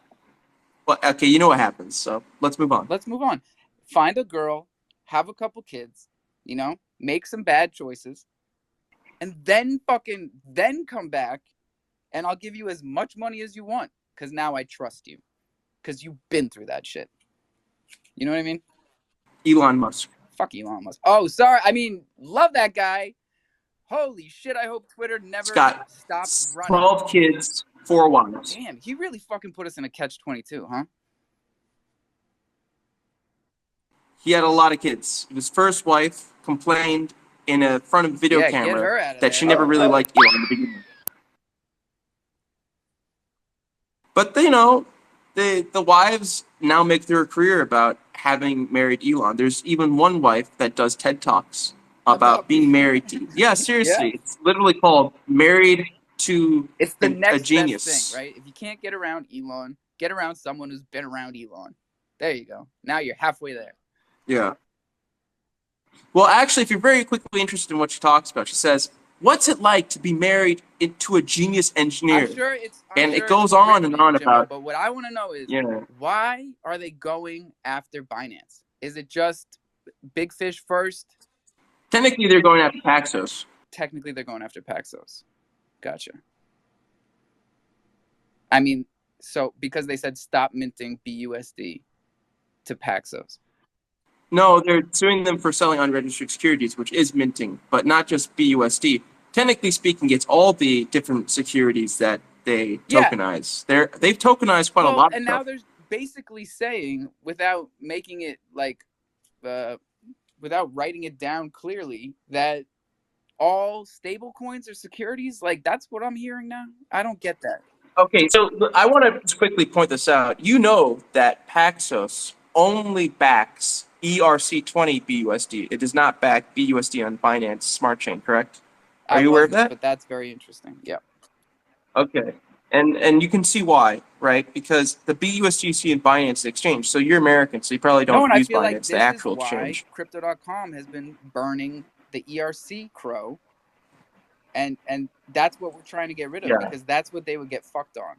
well, okay, you know what happens. So let's move on. Let's move on. Find a girl, have a couple kids, you know, make some bad choices, and then come back, and I'll give you as much money as you want, because now I trust you, because you've been through that shit. You know what I mean? Elon Musk. Fuck Elon Musk. Oh, sorry. I mean, love that guy. Holy shit, I hope Twitter never stops running. 12 kids, 4 wives. Damn, he really fucking put us in a catch-22, huh? He had a lot of kids. His first wife complained in a front of video camera that she never really liked Elon in the beginning. But you know, the wives now make their career about having married Elon. There's even one wife that does TED Talks about being married to. Yeah, seriously, yeah. It's literally called "Married to It's the next a Genius." Best thing, right? If you can't get around Elon, get around someone who's been around Elon. There you go. Now you're halfway there. Yeah. Well, actually, if you're very quickly interested in what she talks about, she says, "What's it like to be married to a genius engineer?" I'm sure it goes on and on about. But what I want to know is, yeah, why are they going after Binance? Is it just big fish first? Technically, they're going after Paxos. Technically, they're going after Paxos. Gotcha. I mean, so because they said stop minting BUSD to Paxos. No, they're suing them for selling unregistered securities, which is minting, but not just BUSD. Technically speaking, it's all the different securities that they tokenize. They've tokenized quite a lot of and stuff. now they're basically saying, without making it like, without writing it down clearly, that all stable coins are securities. Like, that's what I'm hearing now. I don't get that. Okay, so I want to just quickly point this out. You know that Paxos only backs ERC20 BUSD. It does not back BUSD on Binance Smart Chain, correct? Are you aware of that? But that's very interesting. Yeah. Okay. And you can see why, right? Because the BUSD you see in Binance exchange. So you're American, so you probably don't use Binance, the actual exchange. Crypto.com has been burning the ERC Cro. And that's what we're trying to get rid of, because that's what they would get fucked on.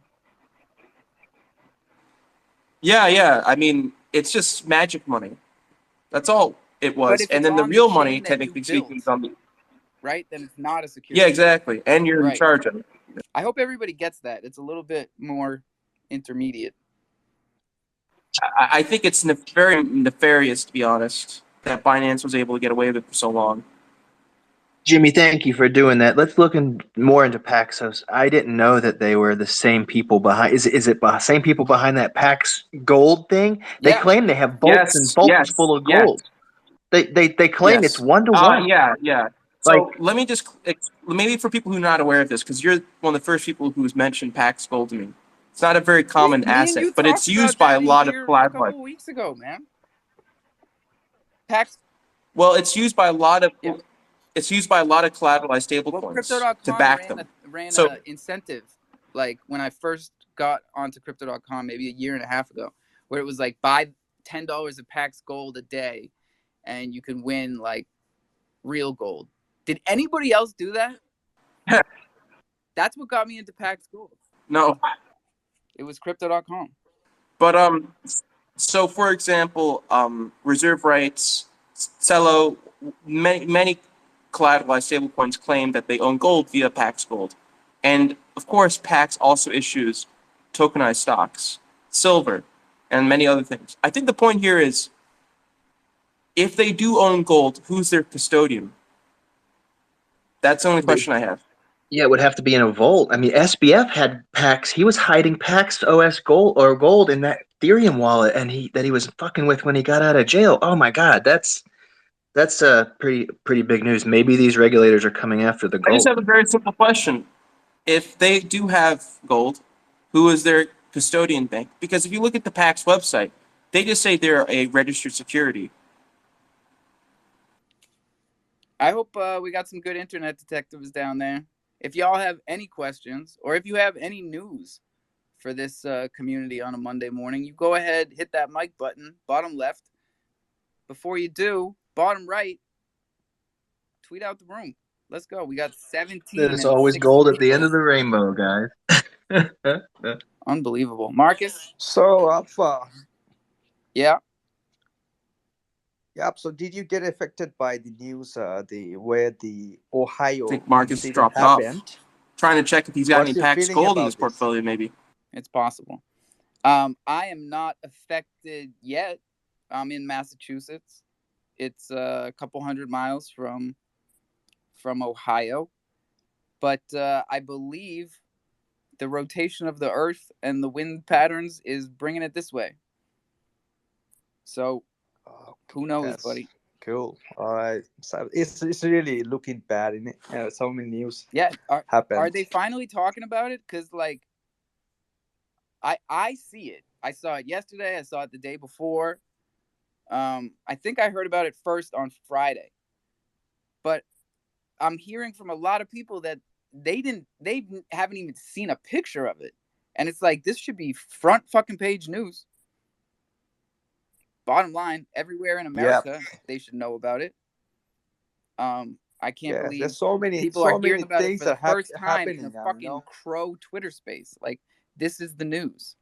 Yeah. I mean, it's just magic money. That's all it was. And then the real money, technically speaking, is on the... Right? Then it's not a security. Yeah, exactly. And you're in charge of it. I hope everybody gets that. It's a little bit more intermediate. I think it's very nefarious, to be honest, that Binance was able to get away with it for so long. Jimmy, thank you for doing that. Let's look more into Paxos. I didn't know that they were the same people behind. Is it the same people behind that Pax Gold thing? They claim they have vaults and vaults full of gold. They claim it's 1-to-1. Yeah. So let me just, maybe for people who are not aware of this, because you're one of the first people who's mentioned Pax Gold to me. It's not a very common asset, but it's used by a lot of collateralized. A couple weeks ago, man. Pax. Well, it's used by a lot of. Yeah. It's used by a lot of collateralized stablecoins to back them. Ran an incentive, like when I first got onto Crypto.com maybe a year and a half ago, where it was like buy $10 of Pax Gold a day, and you can win like real gold. Did anybody else do that? That's what got me into Pax Gold. No, it was Crypto.com. But so for example, reserve rights, Cello, many collateralized stablecoins claim that they own gold via Pax Gold. And of course, Pax also issues tokenized stocks, silver, and many other things. I think the point here is, if they do own gold, who's their custodian? That's the only question I have. Yeah, it would have to be in a vault. I mean, SBF had Pax. He was hiding Pax OS gold in that Ethereum wallet, and he was fucking with when he got out of jail. Oh my God, that's pretty big news. Maybe these regulators are coming after the I just gold. have a very simple question. If they do have gold, who is their custodian bank? Because if you look at the PAX website, they just say they're a registered security. I hope we got some good internet detectives down there. If y'all have any questions or if you have any news for this community on a Monday morning, you go ahead, hit that mic button, bottom left. Before you do, bottom right, tweet out the room. Let's go. We got 17 There's and always 6 gold at the people. end of the rainbow, guys. Unbelievable. Marcus? So, Alpha. Yeah. Yep. So, did you get affected by the news? Where the I Ohio think Marcus incident dropped happened? off. Trying to check if he's got What's any your PAX feeling gold in about his this? portfolio, maybe. It's possible. I am not affected yet. I'm in Massachusetts. It's a couple hundred miles from Ohio, but I believe the rotation of the Earth and the wind patterns is bringing it this way. So, who knows, Yes. buddy? Cool. All right. So it's really looking bad in it. So many news. Yeah. happened. Are they finally talking about it? Because like, I see it. I saw it yesterday. I saw it the day before. I think I heard about it first on Friday, but I'm hearing from a lot of people that they haven't even seen a picture of it, and it's like this should be front fucking page news. Bottom line, everywhere in America, they should know about it. I can't believe there's so many people are hearing about it things for the are first time happening in a now. fucking Crow Twitter space. Like, this is the news.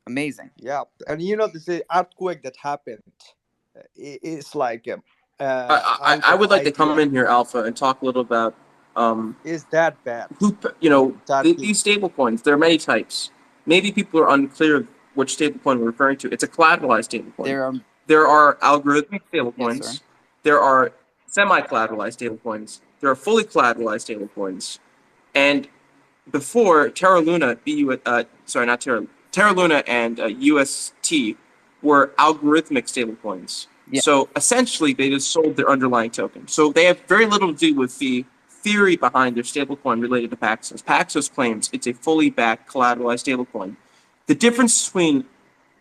Amazing. Yeah, and this earthquake that happened. It's like I would like to come in here, Alpha, and talk a little about is that bad? These stable coins. There are many types. Maybe people are unclear of which stablecoin we're referring to. It's a collateralized stablecoin. There are algorithmic stablecoins. Yes, there are semi-collateralized stablecoins. There are fully collateralized stablecoins. And before Terra Luna, Terra Luna and UST were algorithmic stablecoins. Yeah. So essentially, they just sold their underlying token. So they have very little to do with the theory behind their stablecoin related to Paxos. Paxos claims it's a fully backed collateralized stablecoin. The difference between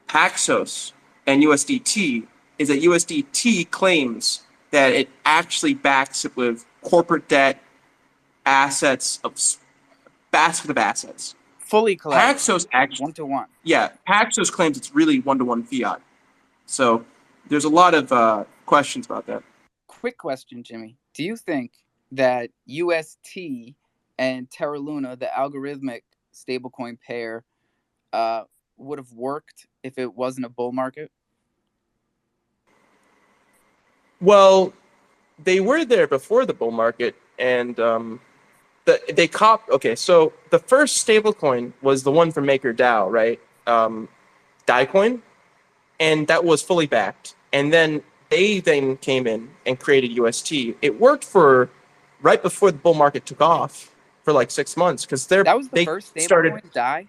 Paxos and USDT is that USDT claims that it actually backs it with corporate debt, assets, of basket of assets. Fully collateralized. Paxos actually 1-to-1. Yeah, Paxos claims it's really 1-to-1 fiat. So there's a lot of questions about that. Quick question, Jimmy. Do you think that UST and Terra Luna, the algorithmic stablecoin pair, would have worked if it wasn't a bull market? Well, they were there before the bull market, and Okay, so the first stablecoin was the one from MakerDAO, right? DaiCoin, and that was fully backed. And then they then came in and created UST. It worked for right before the bull market took off for like 6 months because that was the first stablecoin, DAI?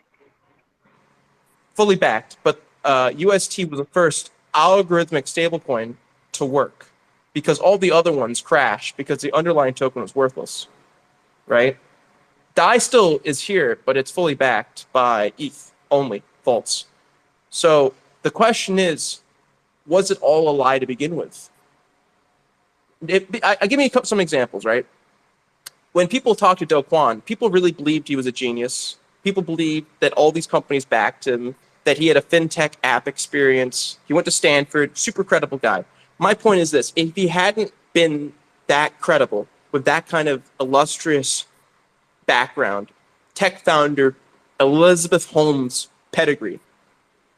Fully backed, but UST was the first algorithmic stablecoin to work because all the other ones crashed because the underlying token was worthless, right? DAI still is here, but it's fully backed by ETH only, vaults. So the question is, was it all a lie to begin with? I give me some examples, right? When people talk to Do Kwon, people really believed he was a genius. People believed that all these companies backed him, that he had a fintech app experience. He went to Stanford, super credible guy. My point is this, if he hadn't been that credible, with that kind of illustrious background, tech founder, Elizabeth Holmes pedigree,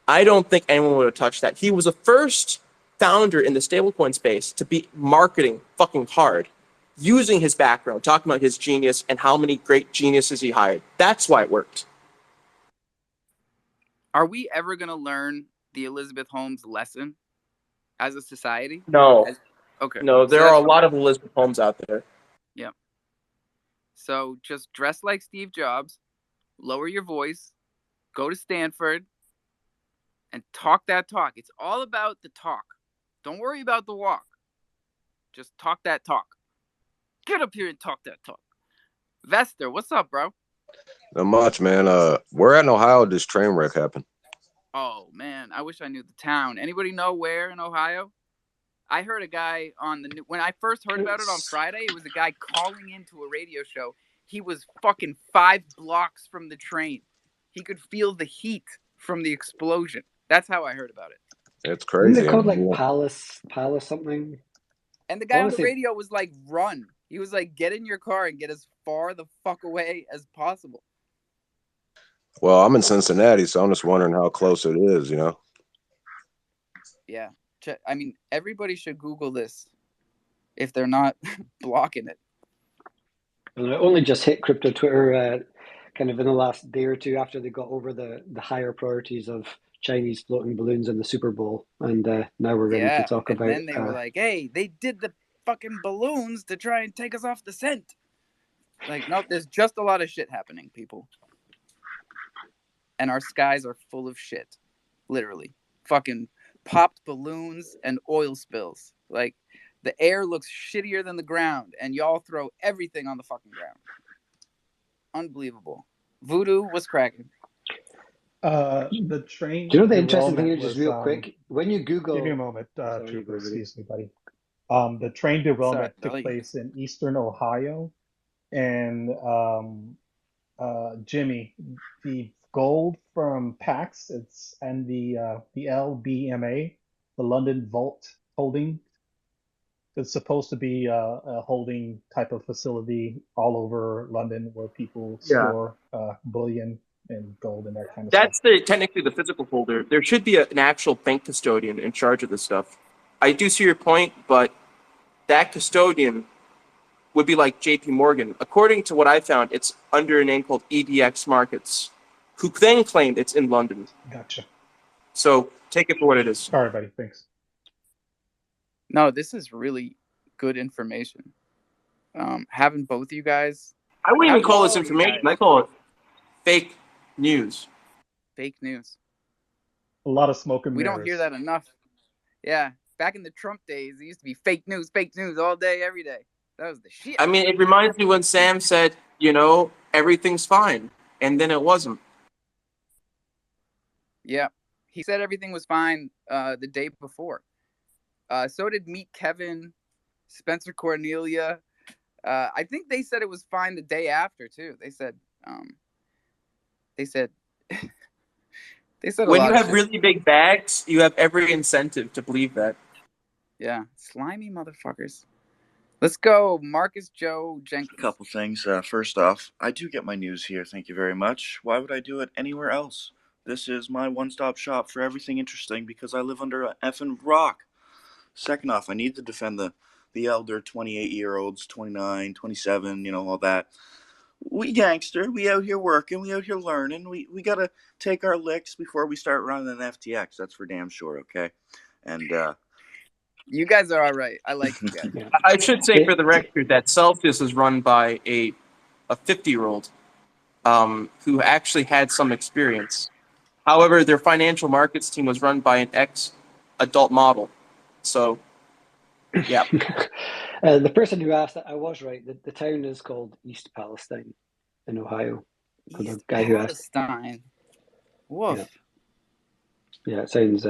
I don't think anyone would have touched that. He was the first founder in the stablecoin space to be marketing fucking hard, using his background, talking about his genius and how many great geniuses he hired. That's why it worked. Are we ever going to learn the Elizabeth Holmes lesson as a society? No. Okay. No, there are a lot of Elizabeth Holmes out there. Yeah. So just dress like Steve Jobs, lower your voice, go to Stanford, and talk that talk. It's all about the talk. Don't worry about the walk. Just talk that talk. Get up here and talk that talk. Vester, what's up, bro? Not much, man. Where in Ohio did this train wreck happen? Oh, man, I wish I knew the town. Anybody know where in Ohio? I heard a guy on the when I first heard about it on Friday, it was a guy calling into a radio show. He was fucking 5 blocks from the train. He could feel the heat from the explosion. That's how I heard about it. It's Isn't crazy. it called like Palace something? And the guy What on the was it? radio was like, run. He was like, get in your car and get as far the fuck away as possible. Well, I'm in Cincinnati, so I'm just wondering how close it is, you know? Yeah. I mean, everybody should Google this if they're not blocking it. And it only just hit crypto Twitter kind of in the last day or two after they got over the higher priorities of Chinese floating balloons in the Super Bowl. And now we're ready to talk And about... then they were like, hey, they did the fucking balloons to try and take us off the scent. Like, no, there's just a lot of shit happening, people. And our skies are full of shit. Literally. Fucking popped balloons and oil spills. Like, the air looks shittier than the ground, and y'all throw everything on the fucking ground. Unbelievable. Voodoo, what's cracking? The train. Do you know the interesting thing derailment is, just was, real quick, when you Google... Give me a moment, Sorry, you Trooper. go, Rudy. Excuse me, buddy. The train derailment took Sorry. place in eastern Ohio, and Jimmy, the gold from PAX, and the LBMA, the London Vault Holding. It's supposed to be a holding type of facility all over London where people store bullion and gold and that kind of That's stuff. technically the physical holder. There should be an actual bank custodian in charge of this stuff. I do see your point, but that custodian would be like J.P. Morgan. According to what I found, it's under a name called EDX Markets, who then claimed it's in London. Gotcha. So take it for what it is. All right, buddy. Thanks. No, this is really good information. Having both of you guys... I wouldn't even call this information. I call it fake news. Fake news. A lot of smoke and We mirrors. don't hear that enough. Yeah, back in the Trump days, it used to be fake news all day, every day. That was the shit. I mean, it reminds me when Sam said, everything's fine, and then it wasn't. Yeah, he said everything was fine the day before. So did Meet Kevin, Spencer Cornelia. I think they said it was fine the day after too. They said when you have really big bags, you have every incentive to believe that. Yeah, slimy motherfuckers. Let's go, Marcus Joe Jenkins. A couple things. First off, I do get my news here. Thank you very much. Why would I do it anywhere else? This is my one-stop shop for everything interesting because I live under a effing rock. Second off, I need to defend the elder 28-year-olds, 29, 27, all that. We gangster, we out here working, we out here learning. We got to take our licks before we start running an FTX. That's for damn sure, okay? And you guys are all right. I like you guys. I should say for the record that Celsius is run by a 50-year-old who actually had some experience. However, their financial markets team was run by an ex-adult model. So, yeah. The person who asked that, I was right. The town is called East Palestine in Ohio. East guy Palestine. Woof. Yeah, it sounds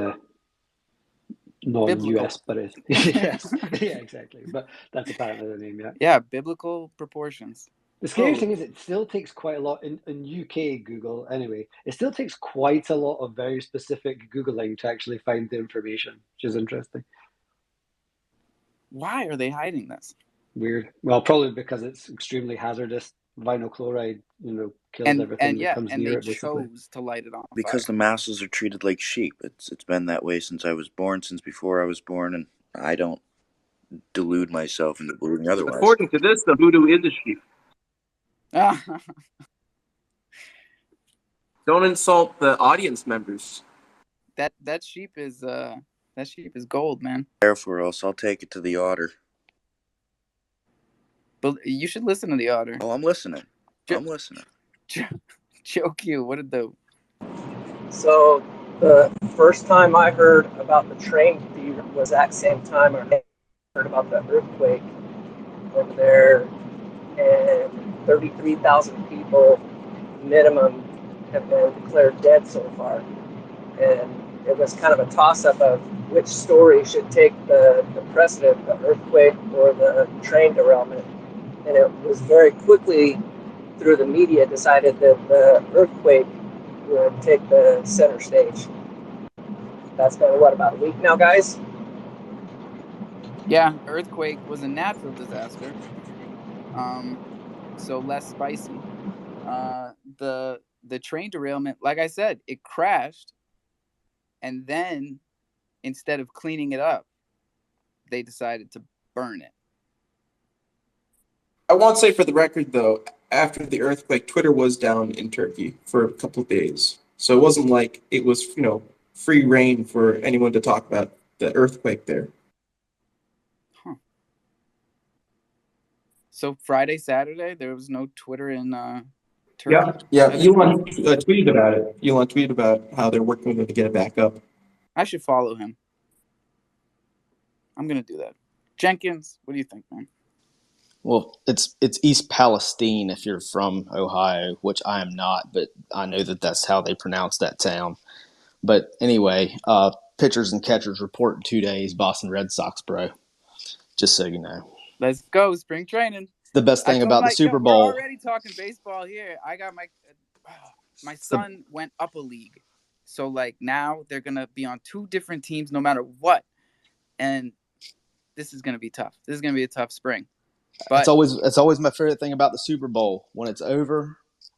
non-US, but it yes, yeah, exactly. But that's apparently the name. Yeah. Yeah, biblical proportions. The scary thing is, it still takes quite a lot in UK Google. Anyway, it still takes quite a lot of very specific Googling to actually find the information, which is interesting. Why are they hiding this? Weird. Well, probably because it's extremely hazardous. Vinyl chloride, kills everything that comes near it. Basically, chose to light it on because the masses are treated like sheep. It's been that way since I was born, since before I was born, and I don't delude myself into believing otherwise. According to this, the voodoo is a sheep. Don't insult the audience members. That sheep is gold, man. Therefore, else I'll take it to the otter. But you should listen to the otter. Oh, I'm listening. Jo- I'm listening. Joe Q, what did the... So the first time I heard about the train was that same time I heard about the earthquake over there, and 33,000 people minimum have been declared dead so far. And it was kind of a toss-up of which story should take the precedent, the earthquake or the train derailment. And it was very quickly through the media decided that the earthquake would take the center stage. That's been, what, about a week now, guys? Yeah, earthquake was a natural disaster. So less spicy. The train derailment, like I said, it crashed, and then instead of cleaning it up, they decided to burn it. I want to say for the record, though, after the earthquake, Twitter was down in Turkey for a couple of days. So it wasn't like it was, free reign for anyone to talk about the earthquake there. Huh. So Friday, Saturday, there was no Twitter in Turkey? Yeah. That is Elon tweeted about it. Elon tweeted about how they're working with him to get it back up. I should follow him. I'm going to do that. Jenkins, what do you think, man? Well, it's East Palestine if you're from Ohio, which I am not, but I know that that's how they pronounce that town. But anyway, pitchers and catchers report in 2 days. Boston Red Sox, bro. Just so you know. Let's go, spring training. The best thing about the Super We're Bowl. already talking baseball here. I got my son went up a league. So, like, now they're going to be on 2 different teams no matter what. And this is going to be tough. This is going to be a tough spring. But it's always my favorite thing about the Super Bowl. When it's over,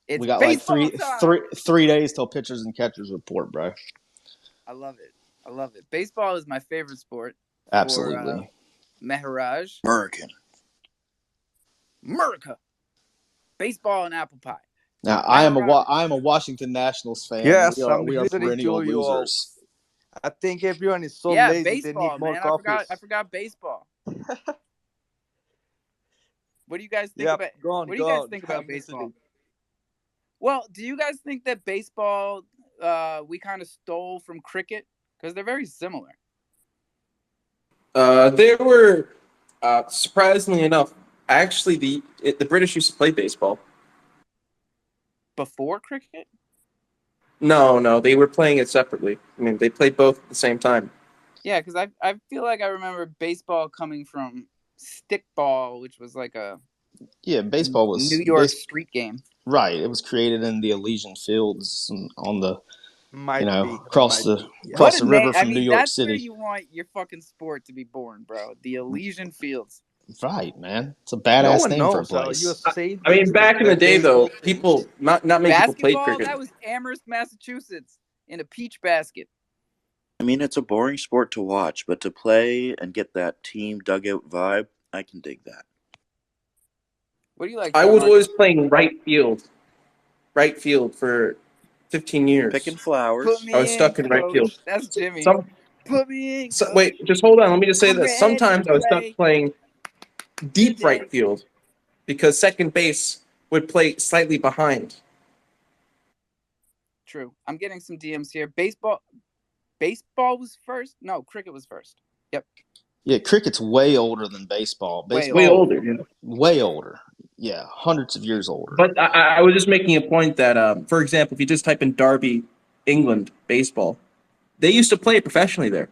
we got like three days till pitchers and catchers report, bro. I love it. Baseball is my favorite sport. Absolutely. Meharaj. America. Baseball and apple pie. Now, I am a Washington Nationals fan. Yes, we are perennial losers. I think everyone is so lazy. Baseball, they need more man. coffee. I forgot baseball. What do you guys think about? What do you guys think about baseball? Well, do you guys think that baseball we kind of stole from cricket because they're very similar? They were surprisingly enough. Actually, the British used to play baseball before cricket. No, they were playing it separately. I mean, they played both at the same time. Yeah, because I feel like I remember baseball coming from stickball, which was like a baseball was New York street game. Right, it was created in the Elysian Fields on the across the river from New York City. That's where you want your fucking sport to be born, bro. The Elysian Fields. Right, man. It's a badass name for a place. I mean, back in the day, though, not many people played cricket. That was Amherst, Massachusetts, in a peach basket. I mean, it's a boring sport to watch, but to play and get that team dugout vibe, I can dig that. What do you like? I was always playing right field for 15 years. Picking flowers. I was stuck in right field. That's Jimmy. Put me in. Wait, just hold on. Let me just say this. Sometimes I was stuck playing deep right field because second base would play slightly behind. True. I'm getting some DMs here. Baseball was first? No, cricket was first. Yep. Yeah, cricket's way older than baseball. Way older. Yeah. Way older. Yeah, hundreds of years older. But I was just making a point that, for example, if you just type in Derby, England, baseball, they used to play it professionally there.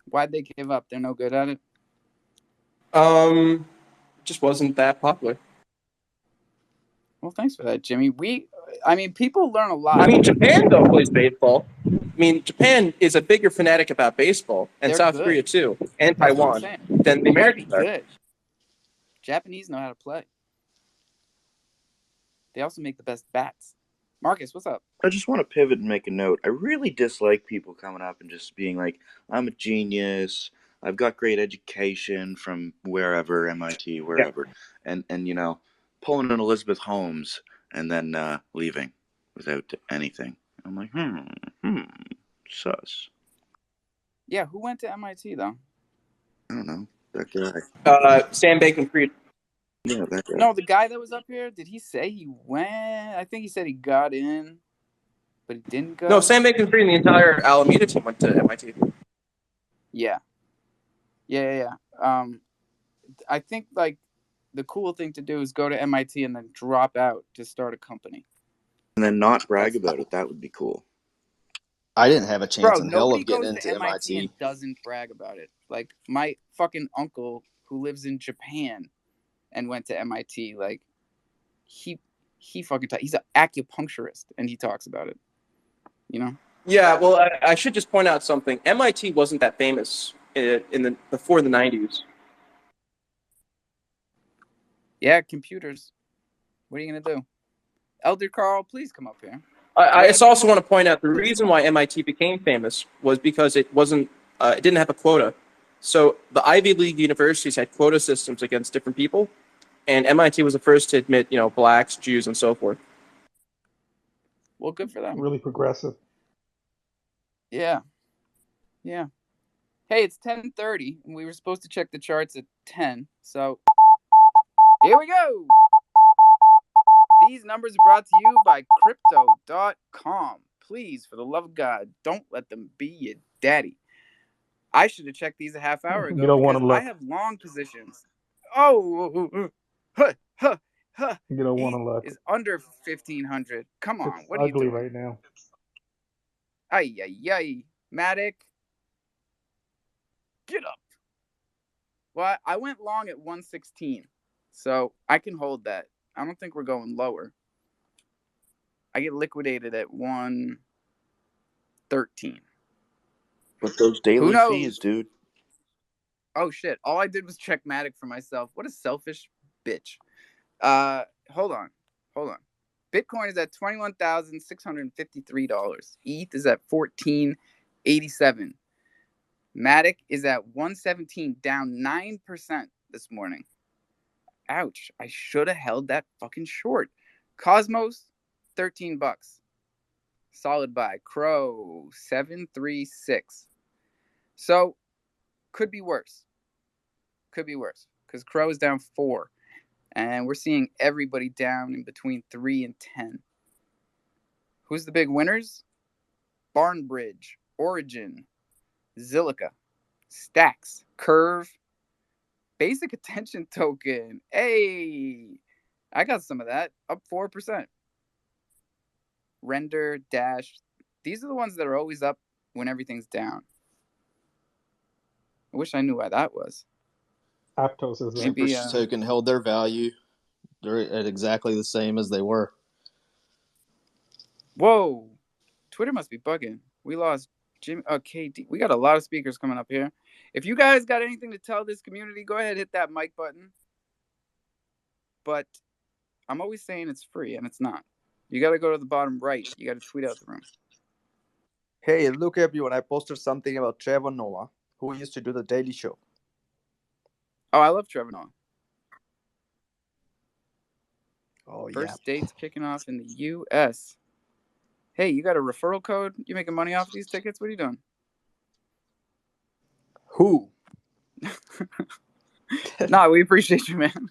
Why'd they give up? They're no good at it? It just wasn't that popular. Well, thanks for that, Jimmy. People learn a lot. I mean, Japan, though, plays baseball. I mean, Japan is a bigger fanatic about baseball, and They're South good. Korea, too, and Taiwan, than the Americans are. Good. Japanese know how to play. They also make the best bats. Marcus, what's up? I just want to pivot and make a note. I really dislike people coming up and just being like, I'm a genius. I've got great education from wherever, MIT, wherever. Yeah. And pulling an Elizabeth Holmes and then leaving without anything. I'm like, sus. Yeah, who went to MIT, though? I don't know. That guy. Sam Bankman-Fried. Yeah, that guy. No, the guy that was up here, did he say he went? I think he said he got in, but he didn't go. No, Sam Bankman-Fried and the entire Alameda team went to MIT. Yeah. I think like the cool thing to do is go to MIT and then drop out to start a company. And then not brag about it. That would be cool. I didn't have a chance Bro, in hell nobody of getting goes into to MIT MIT. and doesn't brag about it. Like my fucking uncle who lives in Japan and went to MIT, like he fucking he's an acupuncturist and he talks about it. You know? Yeah, well, I should just point out something. MIT wasn't that famous before the 90s. Yeah, computers. What are you gonna do? Elder Carl, please come up here. I also want to point out the reason why MIT became famous was because it didn't have a quota. So the Ivy League universities had quota systems against different people, and MIT was the first to admit, blacks, Jews, and so forth. Well, good for them. Really progressive. Yeah. Hey, it's 10:30, and we were supposed to check the charts at 10. So here we go. These numbers are brought to you by Crypto.com. Please, for the love of God, don't let them be your daddy. I should have checked these a half hour ago You don't want because to look. I have long positions. Oh, You don't want to look. is under 1,500. Come on, It's what are you ugly doing? right now. Ay. Matic, get up. Well, I went long at 116, so I can hold that. I don't think we're going lower. I get liquidated at 113. But those daily fees, dude. Oh shit! All I did was check Matic for myself. What a selfish bitch. Hold on. Bitcoin is at $21,653. ETH is at $14.87. Matic is at 117, down 9% this morning. Ouch! I should have held that fucking short. Cosmos, $13. Solid buy. Crow, 736. So, could be worse. Because Crow is down 4. And we're seeing everybody down in between 3 and 10. Who's the big winners? Barnbridge, Origin, Zilliqa, Stacks, Curve, Basic Attention Token. Hey, I got some of that. Up 4%. Render, Dash. These are the ones that are always up when everything's down. I wish I knew why that was. Aptos is Super token held their value. They're at exactly the same as they were. Whoa. Twitter must be bugging. We lost Jim. KD. We got a lot of speakers coming up here. If you guys got anything to tell this community, go ahead, hit that mic button. But I'm always saying it's free, and it's not. You got to go to the bottom right. You got to tweet out the room. Hey, look everyone. I posted something about Trevor Noah, who used to do the Daily Show. Oh, I love Trevor Noah. Oh, First dates kicking off in the U.S. Hey, you got a referral code? You making money off these tickets? What are you doing? Who? Nah, we appreciate you, man.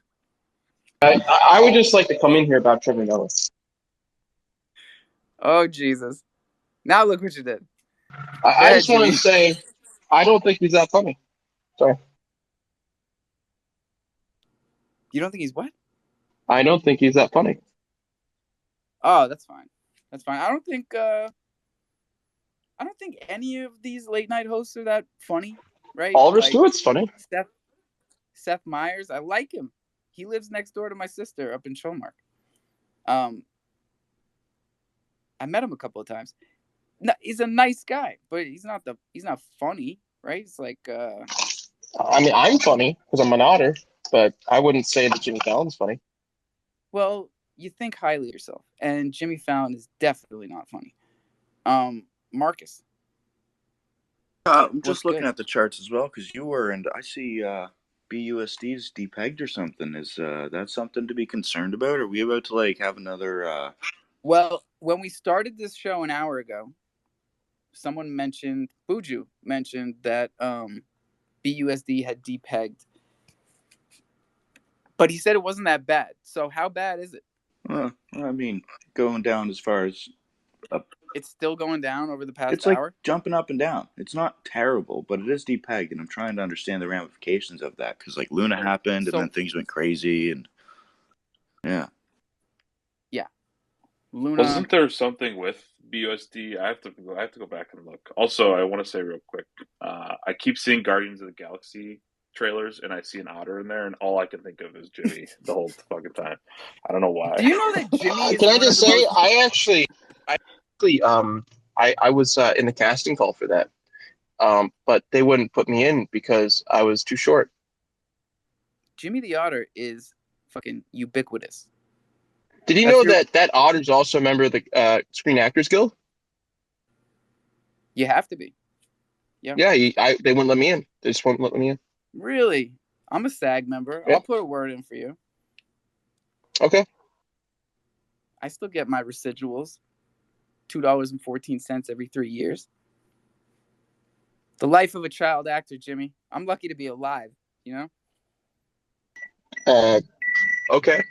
I would just like to come in here about Trevor Noah. Oh, Jesus. Now look what you did. I just wanted to say, I don't think he's that funny. Sorry. You don't think he's what? I don't think he's that funny. Oh, that's fine. I don't think any of these late night hosts are that funny, right? Oliver Stewart's funny. Seth Meyers, I like him. He lives next door to my sister up in Showmark. I met him a couple of times. No, he's a nice guy, but he's not funny, right? It's like I mean, I'm funny because I'm an otter, but I wouldn't say that Jimmy Fallon's funny. Well, you think highly of yourself, and Jimmy Fallon is definitely not funny. Marcus. I'm just looking at the charts as well because you were, and I see BUSD's depegged or something. Is that something to be concerned about? Are we about to have another? Well, when we started this show an hour ago, someone mentioned, Buju mentioned that BUSD had depegged But he said it wasn't that bad. So how bad is it? I mean, going down as far as it's still going down over the past it's like hour. Jumping up and down. It's not terrible, but it is depegged, and I'm trying to understand the ramifications of that because like Luna happened, and then things went crazy, and yeah. Luna. Wasn't there something with BUSD? I have to go back and look. Also, I want to say real quick, I keep seeing Guardians of the Galaxy trailers, and I see an otter in there, and all I can think of is Jimmy the whole fucking time. I don't know why. Do you know that Jimmy is Can I one just of the say, most... I was in the casting call for that, but they wouldn't put me in because I was too short. Jimmy the Otter is fucking ubiquitous. Did you know that Otter's also a member of the Screen Actors Guild? You have to be. Yeah. Yeah, they wouldn't let me in. They just wouldn't let me in. Really? I'm a SAG member. Yeah. I'll put a word in for you. Okay. I still get my residuals. $2.14 every 3 years. The life of a child actor, Jimmy. I'm lucky to be alive, you know? Okay.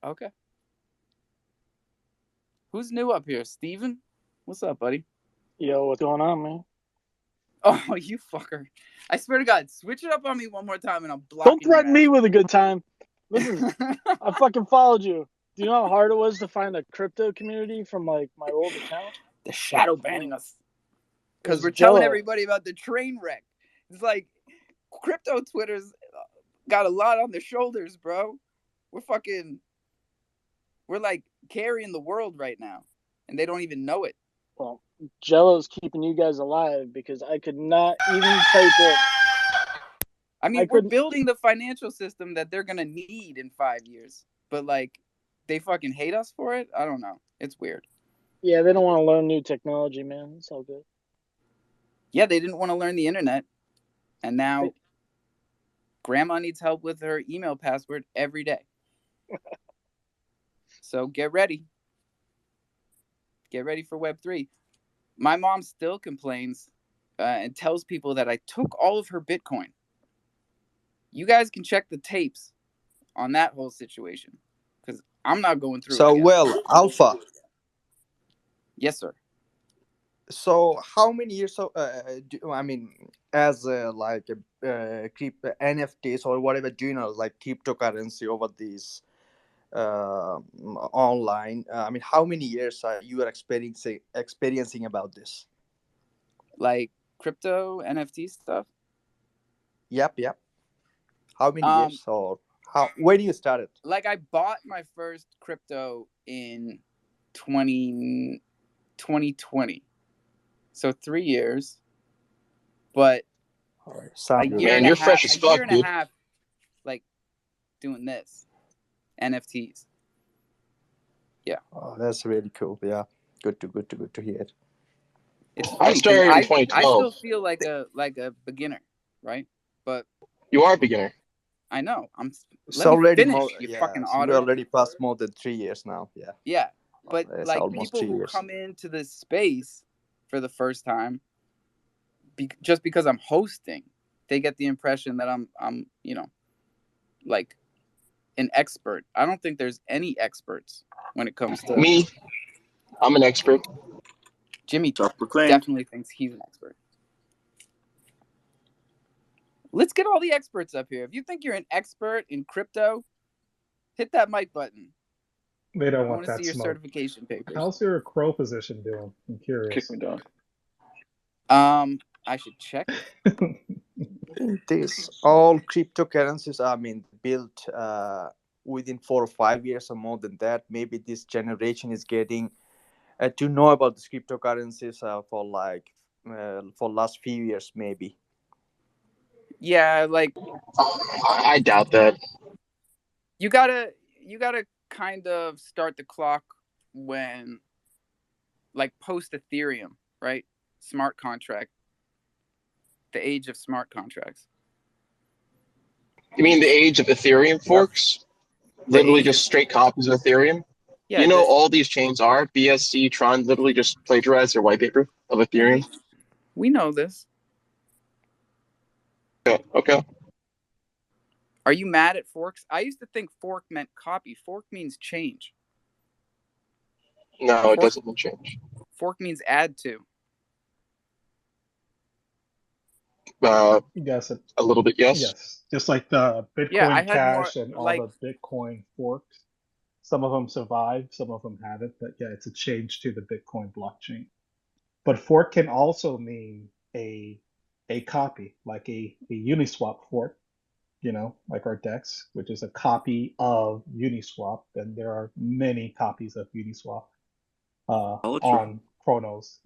Okay. Who's new up here? Steven? What's up, buddy? Yo, what's going on, man? Oh, you fucker. I swear to God, switch it up on me one more time and I'm blocking. Don't threaten me with a good time. Listen, I fucking followed you. Do you know how hard it was to find a crypto community from like my old account? They're shadow banning us. Because we're Jello. telling everybody about the train wreck. It's like crypto Twitter's got a lot on their shoulders, bro. We're like carrying the world right now. And they don't even know it. Well, Jello's keeping you guys alive because I could not even type it. I mean, we're building the financial system that they're going to need in 5 years. But like, they fucking hate us for it? I don't know. It's weird. Yeah, they don't want to learn new technology, man. It's all good. Yeah, they didn't want to learn the internet. And now grandma needs help with her email password every day. So get ready. Get ready for Web3. My mom still complains and tells people that I took all of her Bitcoin. You guys can check the tapes on that whole situation because I'm not going through it again. Well, Alpha. Yes, sir. So how many years as NFTs or whatever, do you know, like cryptocurrency over these online? How many years are you experiencing about this? Like crypto NFT stuff? Yep. How many years, or when you started? Like I bought my first crypto in 2020. So 3 years. But a year and you're a half, fresh as fuck, and dude. a half, like doing this, NFTs. Yeah. Oh, that's really cool. Yeah, good to hear it. It's funny. I started in 2012. I still feel like a beginner, right? But you are a beginner. I know. It's already fucking we otter. already passed more than 3 years now. Yeah. Yeah, but it's like almost people 3 who years. come into this space for the first time, just because I'm hosting, they get the impression that I'm like an expert. I don't think there's any experts when it comes to me. I'm an expert. Jimmy definitely thinks he's an expert. Let's get all the experts up here. If you think you're an expert in crypto, hit that mic button. They don't I want want to that see your smoke. certification papers. How's your Crow position doing? I'm curious. Kick me down. I should check. These all cryptocurrencies are built within 4 or 5 years or more than that. Maybe this generation is getting to know about these cryptocurrencies for last few years, maybe. Yeah, like I doubt that. You gotta kind of start the clock when, like, post Ethereum, right? Smart contract. The age of smart contracts. You mean the age of Ethereum forks? Literally just straight copies of Ethereum? Yeah, you know all these chains are? BSC, Tron literally just plagiarized their white paper of Ethereum? We know this. Okay. Are you mad at forks? I used to think fork meant copy. Fork means change. No, Fork, it doesn't mean change. Fork means add to. Yes, A little bit, yes. yes. Just like the Yeah, I Bitcoin had more Cash and all like. the Bitcoin forks. Some of them survive, some of them haven't, but yeah, it's a change to the Bitcoin blockchain. But fork can also mean a copy, like a Uniswap fork, like our DEX, which is a copy of Uniswap. And there are many copies of Uniswap All it's on Chronos,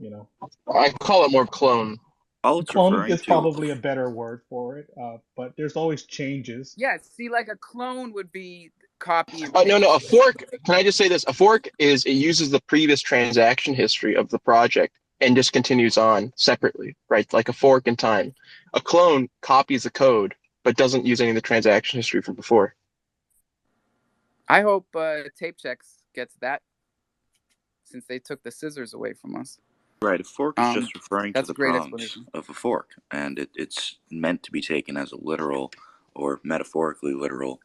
I call it more clone. all it's Clone referring is to. probably a better word for it, but there's always changes. Yeah, see, like a clone would be copy and paste. No. A fork. Can I just say this? A fork it uses the previous transaction history of the project and just continues on separately, right? Like a fork in time. A clone copies the code but doesn't use any of the transaction history from before. I hope Tape Checks gets that, since they took the scissors away from us. Right, a fork is just referring to That's the a great prongs explanation. of a fork, and it's meant to be taken as a literal or metaphorically literal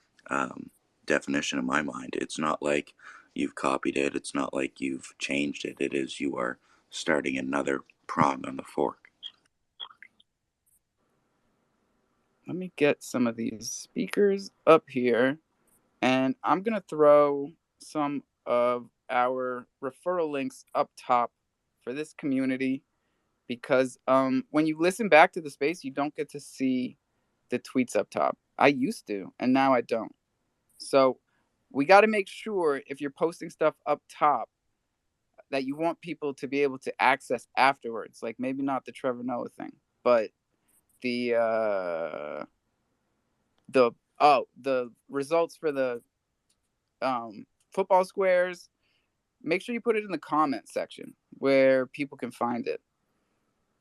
definition in my mind. It's not like you've copied it. It's not like you've changed it. It is you are starting another prong on the fork. Let me get some of these speakers up here, and I'm going to throw some of our referral links up top for this community, because when you listen back to the space, you don't get to see the tweets up top. I used to, and now I don't. So we got to make sure, if you're posting stuff up top, that you want people to be able to access afterwards. Like maybe not the Trevor Noah thing, but the results for the football squares. Make sure you put it in the comment section where people can find it.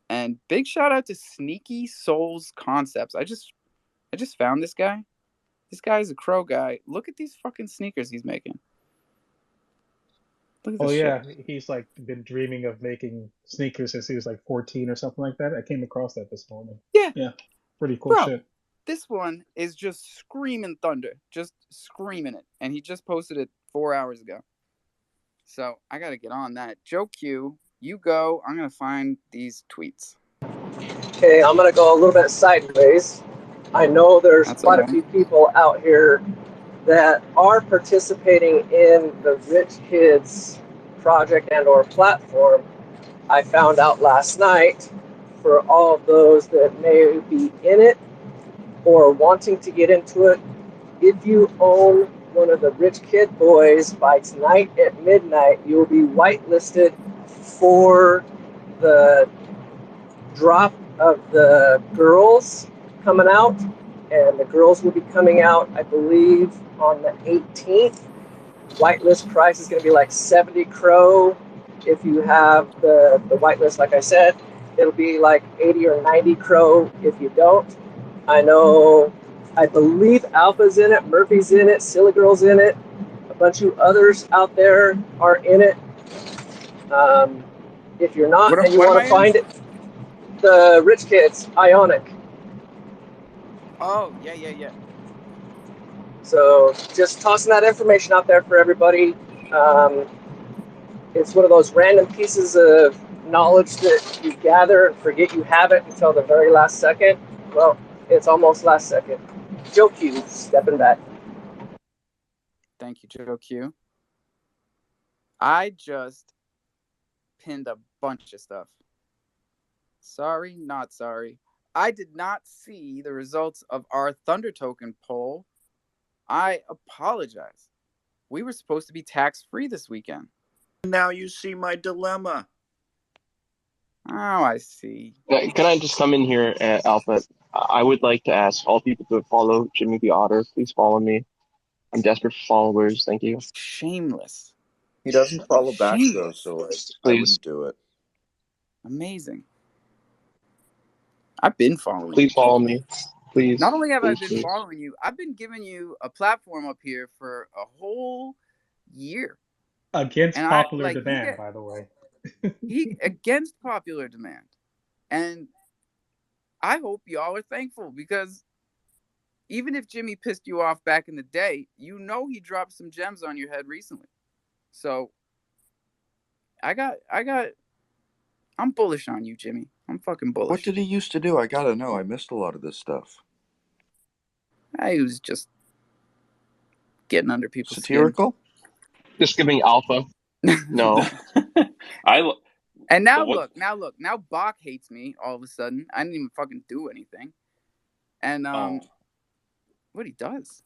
And big shout out to Sneaky Souls Concepts. I just found this guy. This guy is a Crow guy. Look at these fucking sneakers he's making. Look at Oh this yeah, shit. he's like been dreaming of making sneakers since he was like 14 or something like that. I came across that this morning. Yeah, pretty cool bro. shit. This one is just screaming thunder, just screaming it, and he just posted it 4 hours ago. So I gotta get on that. Joe Q, you go. I'm gonna find these tweets. Okay, I'm gonna go a little bit sideways. I know there's quite a few people out here that are participating in the Rich Kids project and or platform. I found out last night, for all of those that may be in it or wanting to get into it, if you own one of the Rich Kid Boys by tonight at midnight, you'll be whitelisted for the drop of the girls coming out, and the girls will be coming out, I believe, on the 18th. Whitelist price is going to be like 70 Cro. If you have the whitelist, like I said, it'll be like 80 or 90 Cro if you don't. I believe Alpha's in it, Murphy's in it, Silly Girl's in it, a bunch of others out there are in it. If you're not and you want to find it, the Rich Kids, Ionic. Oh, yeah. So just tossing that information out there for everybody. It's one of those random pieces of knowledge that you gather and forget you have it until the very last second. Well, it's almost last second. Joe Q, stepping back. Thank you, Joe Q. I just pinned a bunch of stuff. Sorry, not sorry. I did not see the results of our Thunder Token poll. I apologize. We were supposed to be tax-free this weekend. Now you see my dilemma. Oh, I see. Can I just come in here, Alpha? I would like to ask all people to follow Jimmy the Otter. Please follow me. I'm desperate for followers. Thank you. Shameless. He doesn't follow back though, Shameless. so I Please. wouldn't do it. Amazing. I've been following Please you. follow me. Please. Not only have I been please. following you, I've been giving you a platform up here for a whole year. Against And popular demand, by the way. Against popular demand. And I hope y'all are thankful, because even if Jimmy pissed you off back in the day, you know he dropped some gems on your head recently. So I'm bullish on you, Jimmy. I'm fucking bullish. What did he used to do? I gotta know. I missed a lot of this stuff. He was just getting under people's Satirical? Just giving alpha. No. And now look, now Bach hates me all of a sudden. I didn't even fucking do anything. And what he does.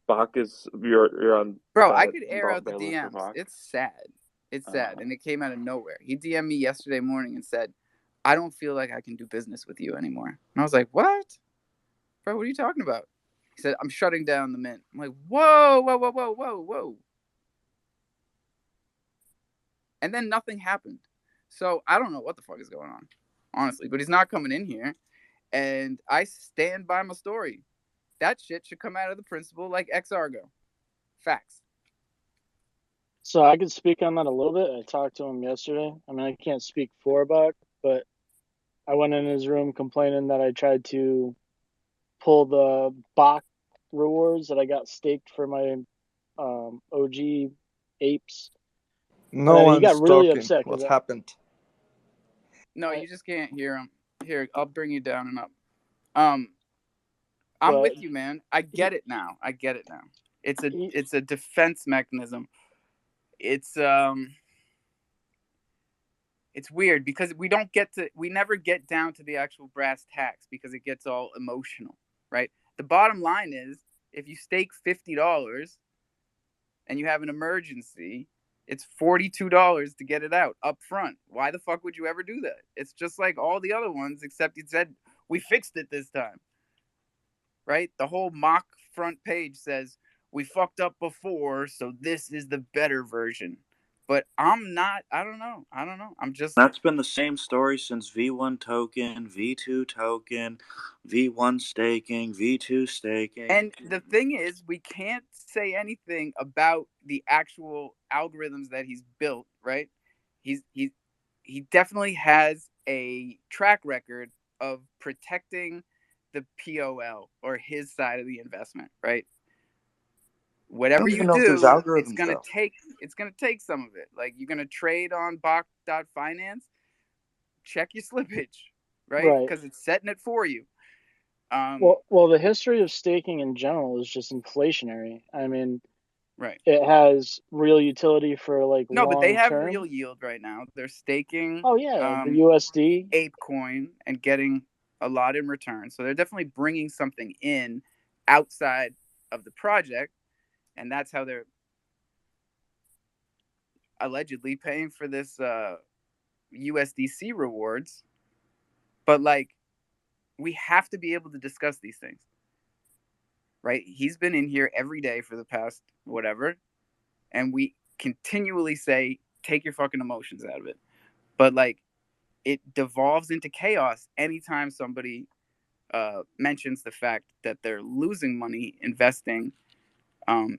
Bach is you're on. Bro, I could air out the DMs. It's sad. It's sad, and it came out of nowhere. He DM'd me yesterday morning and said, "I don't feel like I can do business with you anymore." And I was like, "What, bro? What are you talking about?" He said, "I'm shutting down the mint." I'm like, "Whoa!" And then nothing happened. So I don't know what the fuck is going on, honestly. But he's not coming in here, and I stand by my story. That shit should come out of the principal like ex-argo. Facts. So I could speak on that a little bit. I talked to him yesterday. I mean, I can't speak for Bach, but I went in his room complaining that I tried to pull the Bach rewards that I got staked for my OG apes. No He got one's really talking. upset. What happened? No, you just can't hear him. Here, I'll bring you down and up. I'm with you, man. I get it now. It's a defense mechanism. It's weird because we never get down to the actual brass tacks because it gets all emotional, right? The bottom line is if you stake $50 and you have an emergency, it's $42 to get it out up front. Why the fuck would you ever do that? It's just like all the other ones, except it said we fixed it this time, right? The whole mock front page says we fucked up before, so this is the better version. But I don't know. That's been the same story since V1 token, V2 token, V1 staking, V2 staking. And the thing is, we can't say anything about the actual algorithms that he's built, right? He definitely has a track record of protecting the POL or his side of the investment, right? Whatever you do, it's gonna take some of it. Like you're gonna trade on Bach.finance, check your slippage, right? Because it's setting it for you. Well, the history of staking in general is just inflationary. I mean, right? It has real utility for like but they have long-term. real yield right now. They're staking. Oh yeah, the USD ApeCoin and getting a lot in return. So they're definitely bringing something in outside of the project. And that's how they're allegedly paying for this USDC rewards. But like, we have to be able to discuss these things, right? He's been in here every day for the past whatever, and we continually say, take your fucking emotions out of it. But like, it devolves into chaos anytime somebody mentions the fact that they're losing money investing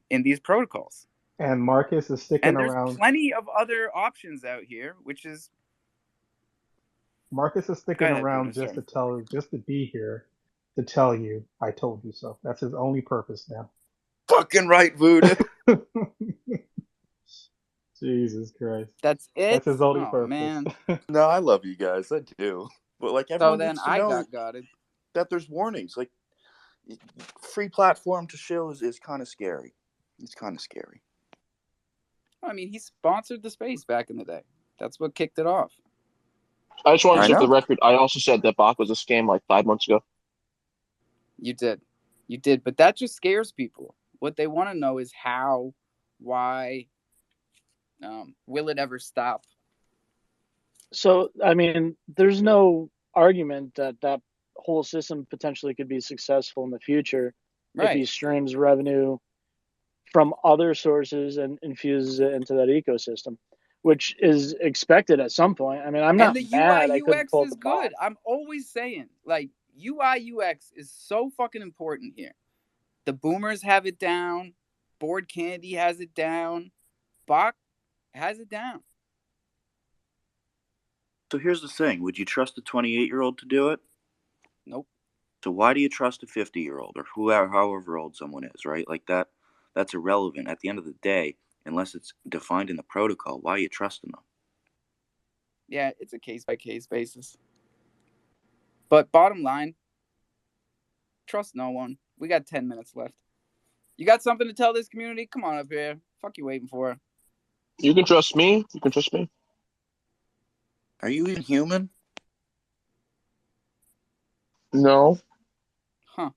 in these protocols. And Marcus is sticking around. There's plenty of other options out here, which is Marcus is sticking around just to be here to tell you, I told you so. That's his only purpose now. Fucking right, Voodoo. Jesus Christ. That's it? That's his only purpose. Man. No, I love you guys. I do. But like everyone needs to know that there's warnings. Like free platform to shill is kind of scary. It's kind of scary. I mean, he sponsored the space back in the day. That's what kicked it off. I just want to set the record. I also said that Bach was a scam like 5 months ago. You did. But that just scares people. What they want to know is how, why, will it ever stop? So, I mean, there's no argument that whole system potentially could be successful in the future if he streams revenue from other sources and infuses it into that ecosystem, which is expected at some point. I mean, I'm not mad. And the UI UX is good. I'm always saying, like, UI UX is so fucking important here. The boomers have it down. Board Candy has it down. Bach has it down. So here's the thing. Would you trust a 28-year-old to do it? Nope. So why do you trust a 50-year-old or whoever, however old someone is, right? Like that, that's irrelevant. At the end of the day, unless it's defined in the protocol, why are you trusting them? Yeah, it's a case-by-case basis. But bottom line, trust no one. We got 10 minutes left. You got something to tell this community? Come on up here. Fuck you waiting for? You can trust me. You can trust me. Are you even human? No. Huh.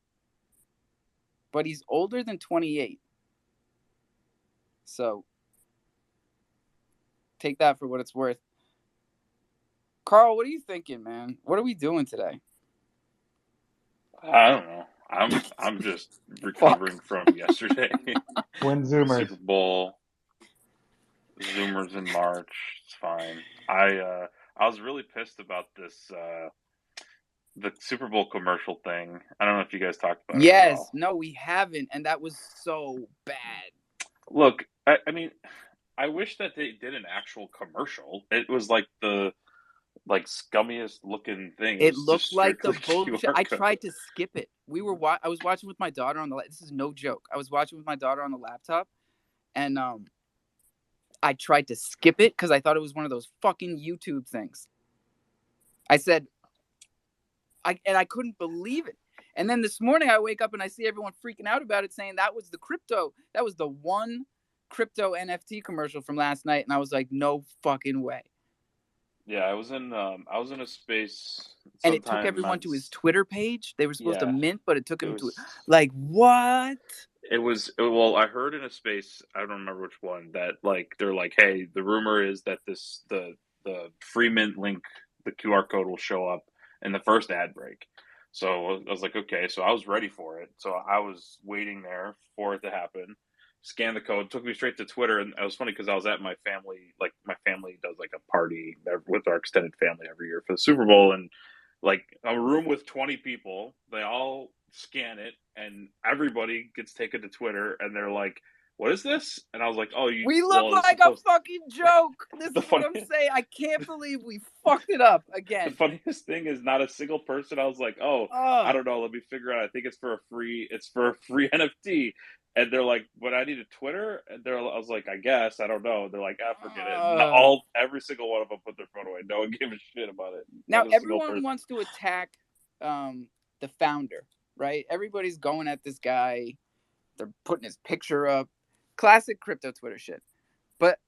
But he's older than 28. So take that for what it's worth. Carl, what are you thinking, man? What are we doing today? I don't know. I'm just recovering from yesterday. Twin The Zoomers. Super Bowl. Zoomers in March. It's fine. I was really pissed about this the Super Bowl commercial thing. I don't know if you guys talked about it at Yes. all. No, we haven't, and that was so bad. Look, I mean, I wish that they did an actual commercial. It was like the scummiest looking thing. It was looked just like the strictly bullshit. QR I code. tried to skip it. I was watching with my daughter on the. This is no joke. I was watching with my daughter on the laptop, and I tried to skip it because I thought it was one of those fucking YouTube things. I said, I couldn't believe it. And then this morning I wake up and I see everyone freaking out about it, saying that was the one crypto NFT commercial from last night, and I was like, no fucking way. Yeah, I was in a space. And it took everyone to his Twitter page. They were supposed to mint, but it took him to like what? Well, I heard in a space, I don't remember which one, that like they're like, hey, the rumor is that the free mint link, the QR code will show up in the first ad break. So I was like, okay, so I was ready for it. So I was waiting there for it to happen. Scanned the code, took me straight to Twitter, and it was funny because I was at my family. Like my family does like a party with our extended family every year for the Super Bowl, and like a room with 20 people, they all scan it, and everybody gets taken to Twitter, and they're like, "What is this?" And I was like, "Oh, we look like a fucking joke." This is what I'm saying. I can't believe we fucked it up again. The funniest thing is not a single person. I was like, "Oh, I don't know. Let me figure it out. I think it's for a free NFT." And they're like, "But I need a Twitter." And I was like, "I guess. I don't know." They're like, forget it." Every single one of them put their phone away. No one gave a shit about it. Now everyone wants to attack the founder, right? Everybody's going at this guy. They're putting his picture up. Classic crypto Twitter shit. But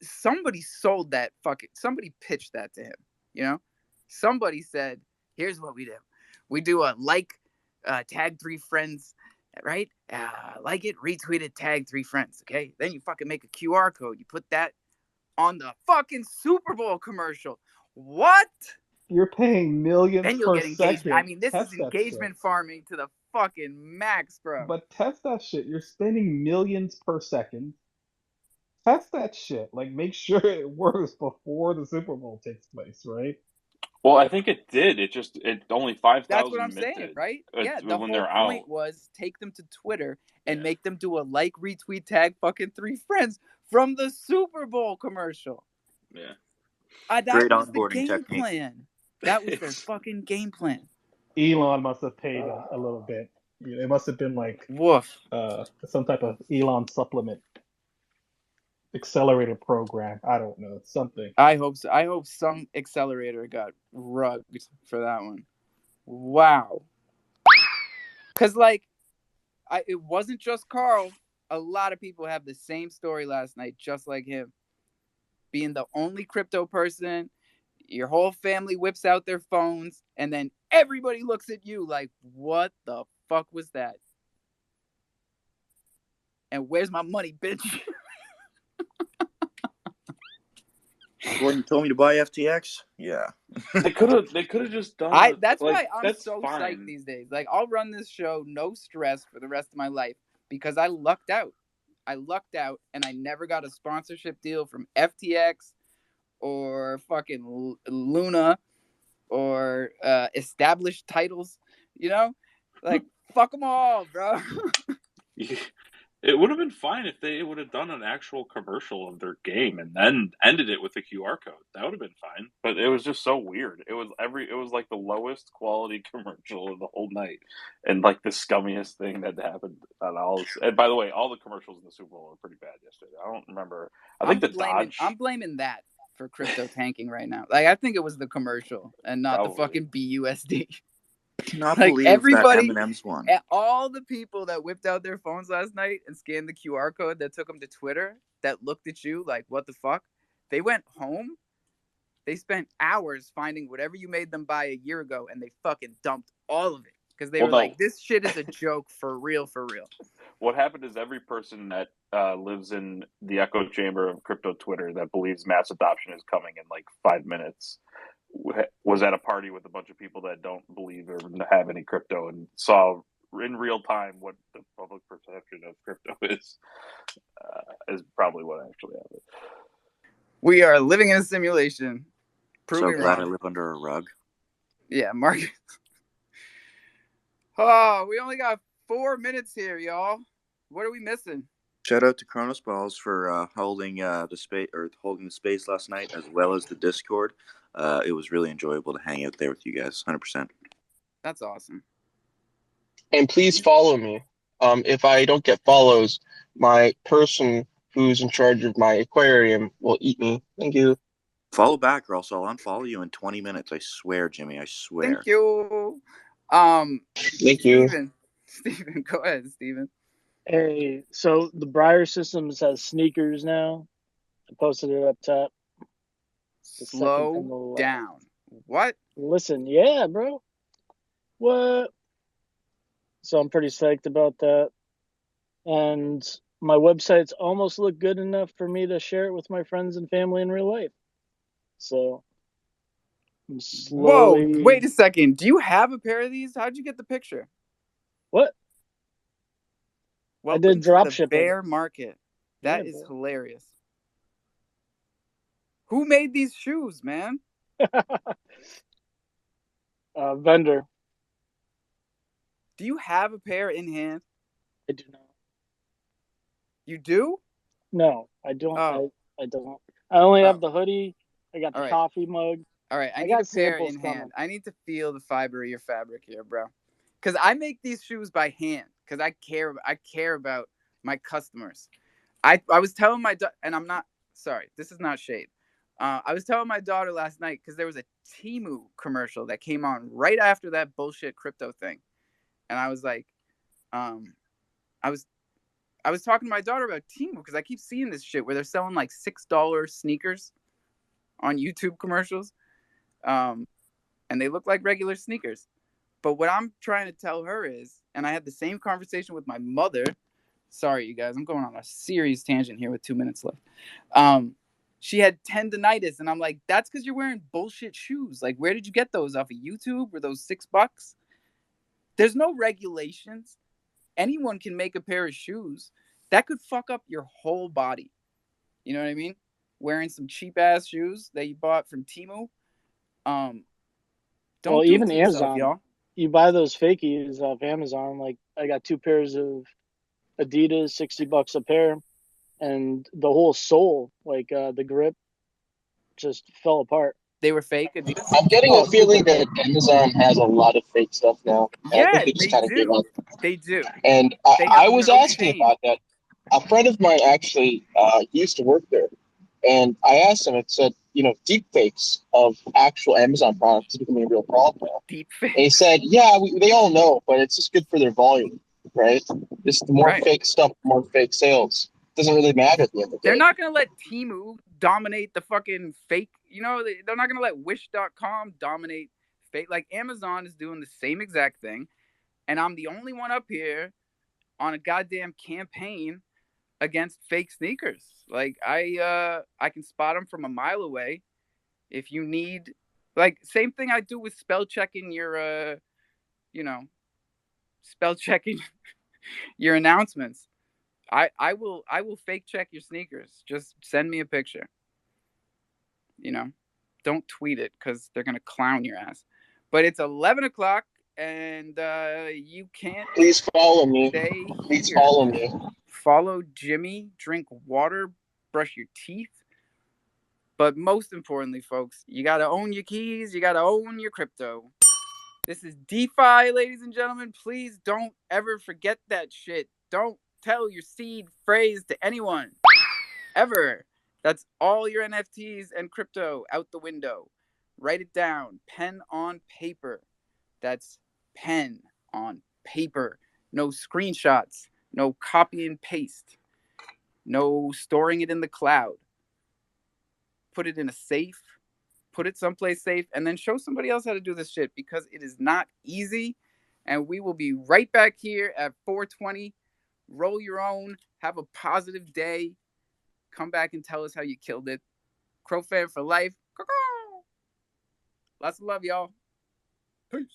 somebody sold that somebody pitched that to him, you know? Somebody said, here's what we do. We do a tag 3 friends, right? Like it, retweet it, tag 3 friends, okay? Then you fucking make a QR code. You put that on the fucking Super Bowl commercial. What? You're paying millions then you'll per get engagement. second. I mean, this Test is that engagement shit. farming to the fucking max, bro. But test that shit. You're spending millions per second. Test that shit. Like, make sure it works before the Super Bowl takes place, right? Well, I think it did. It only 5,000. That's what I'm saying, right? Yeah, the whole point was take them to Twitter and make them do a retweet, tag fucking 3 friends from the Super Bowl commercial. Yeah. That was the game plan. That was their fucking game plan. Elon must have paid a little bit. It must have been like woof, some type of Elon supplement accelerator program. I don't know, something. I hope so. I hope some accelerator got rugged for that one. Wow. Because it wasn't just Carl. A lot of people have the same story last night, just like him. Being the only crypto person, your whole family whips out their phones, and then everybody looks at you like, what the fuck was that? And where's my money, bitch? Gordon told me to buy FTX. Yeah. They could have just done. That's why I'm so psyched these days. Like, I'll run this show no stress for the rest of my life because I lucked out. And I never got a sponsorship deal from FTX or fucking Luna or established titles. You know, like fuck them all, bro. It would have been fine if they would have done an actual commercial of their game and then ended it with a QR code. That would have been fine. But it was just so weird. It was like the lowest quality commercial of the whole night, and like the scummiest thing that happened on all. And by the way, all the commercials in the Super Bowl were pretty bad yesterday. I don't remember. I think the Dodge. I'm blaming that for crypto tanking right now. Like I think it was the commercial and not the fucking BUSD. Cannot Like believe everybody, that M&M's won. all the people that whipped out their phones last night and scanned the QR code that took them to Twitter, that looked at you like, what the fuck? They went home. They spent hours finding whatever you made them buy a year ago, and they fucking dumped all of it because they were like, this shit is a joke for real, for real. What happened is every person that lives in the echo chamber of crypto Twitter that believes mass adoption is coming in like 5 minutes was at a party with a bunch of people that don't believe or have any crypto and saw in real time what the public perception of crypto is probably what actually happened. We are living in a simulation. So glad I live under a rug. Yeah, Mark. Oh, we only got 4 minutes here, y'all. What are we missing? Shout out to Kronos Balls for holding the space last night, as well as the Discord. It was really enjoyable to hang out there with you guys. 100%. That's awesome. And please follow me. If I don't get follows, my person who's in charge of my aquarium will eat me. Thank you. Follow back, or else I'll unfollow you in 20 minutes. I swear, Jimmy. I swear. Thank you. Thank you. Steven, go ahead, Steven. Hey, so the Briar Systems has sneakers now. I posted it up top. Slow down. What? Listen, yeah, bro. What? So I'm pretty psyched about that. And my websites almost look good enough for me to share it with my friends and family in real life. So I'm slowly... Whoa, wait a second. Do you have a pair of these? How'd you get the picture? What? Welcome I did drop to the shipping. bear market. That is hilarious. Who made these shoes, man? Vendor. Do you have a pair in hand? I do not. You do? No, I don't. Oh. I don't. I only have the hoodie. I got the coffee mug. All right, I need a pair in hand. I need to feel the fiber of your fabric here, bro. Because I make these shoes by hand. Because I care about my customers. I was telling my and I'm not sorry. This is not shade. I was telling my daughter last night because there was a Temu commercial that came on right after that bullshit crypto thing, and I was like, I was talking to my daughter about Temu because I keep seeing this shit where they're selling like $6 sneakers on YouTube commercials, and they look like regular sneakers. But what I'm trying to tell her is, and I had the same conversation with my mother. Sorry, you guys, I'm going on a serious tangent here with 2 minutes left. She had tendonitis, and I'm like, that's because you're wearing bullshit shoes. Like, where did you get those? Off of YouTube? Were those $6? There's no regulations. Anyone can make a pair of shoes. That could fuck up your whole body. You know what I mean? Wearing some cheap-ass shoes that you bought from Temu. Don't do even it to yourself, Amazon, y'all. You buy those fakies off Amazon. Like, I got 2 pairs of Adidas, $60 a pair. And the whole sole, like the grip, just fell apart. They were fake Adidas? I'm getting a feeling that Amazon has a lot of fake stuff now. Yeah, I think they just kind of give up. They do. And I was asking about that. A friend of mine actually used to work there. And I asked him, it said, deep fakes of actual Amazon products is becoming a real problem now. Deep fakes. And he said, yeah, they all know, but it's just good for their volume, right? Just the more fake stuff, more fake sales. Doesn't really matter at the end of the day. They're not going to let Temu dominate the fucking fake. They're not going to let Wish.com dominate fake. Like, Amazon is doing the same exact thing. And I'm the only one up here on a goddamn campaign against fake sneakers. Like, I can spot them from a mile away. If you need, like, same thing I do with spell checking your, spell checking your announcements. I will fake check your sneakers. Just send me a picture. Don't tweet it because they're gonna clown your ass. But it's 11 o'clock and you can't. Please follow me. Please follow me. follow Jimmy, drink water, brush your teeth. But most importantly, folks, you got to own your keys. You got to own your crypto. This is DeFi, ladies and gentlemen. Please don't ever forget that shit. Don't tell your seed phrase to anyone. Ever. That's all your NFTs and crypto out the window. Write it down. Pen on paper. That's pen on paper. No screenshots. No copy and paste. No storing it in the cloud. Put it in a safe. Put it someplace safe, and then show somebody else how to do this shit, because it is not easy. And we will be right back here at 4:20. Roll your own. Have a positive day. Come back and tell us how you killed it. Crofam for life. Lots of love, y'all. Peace.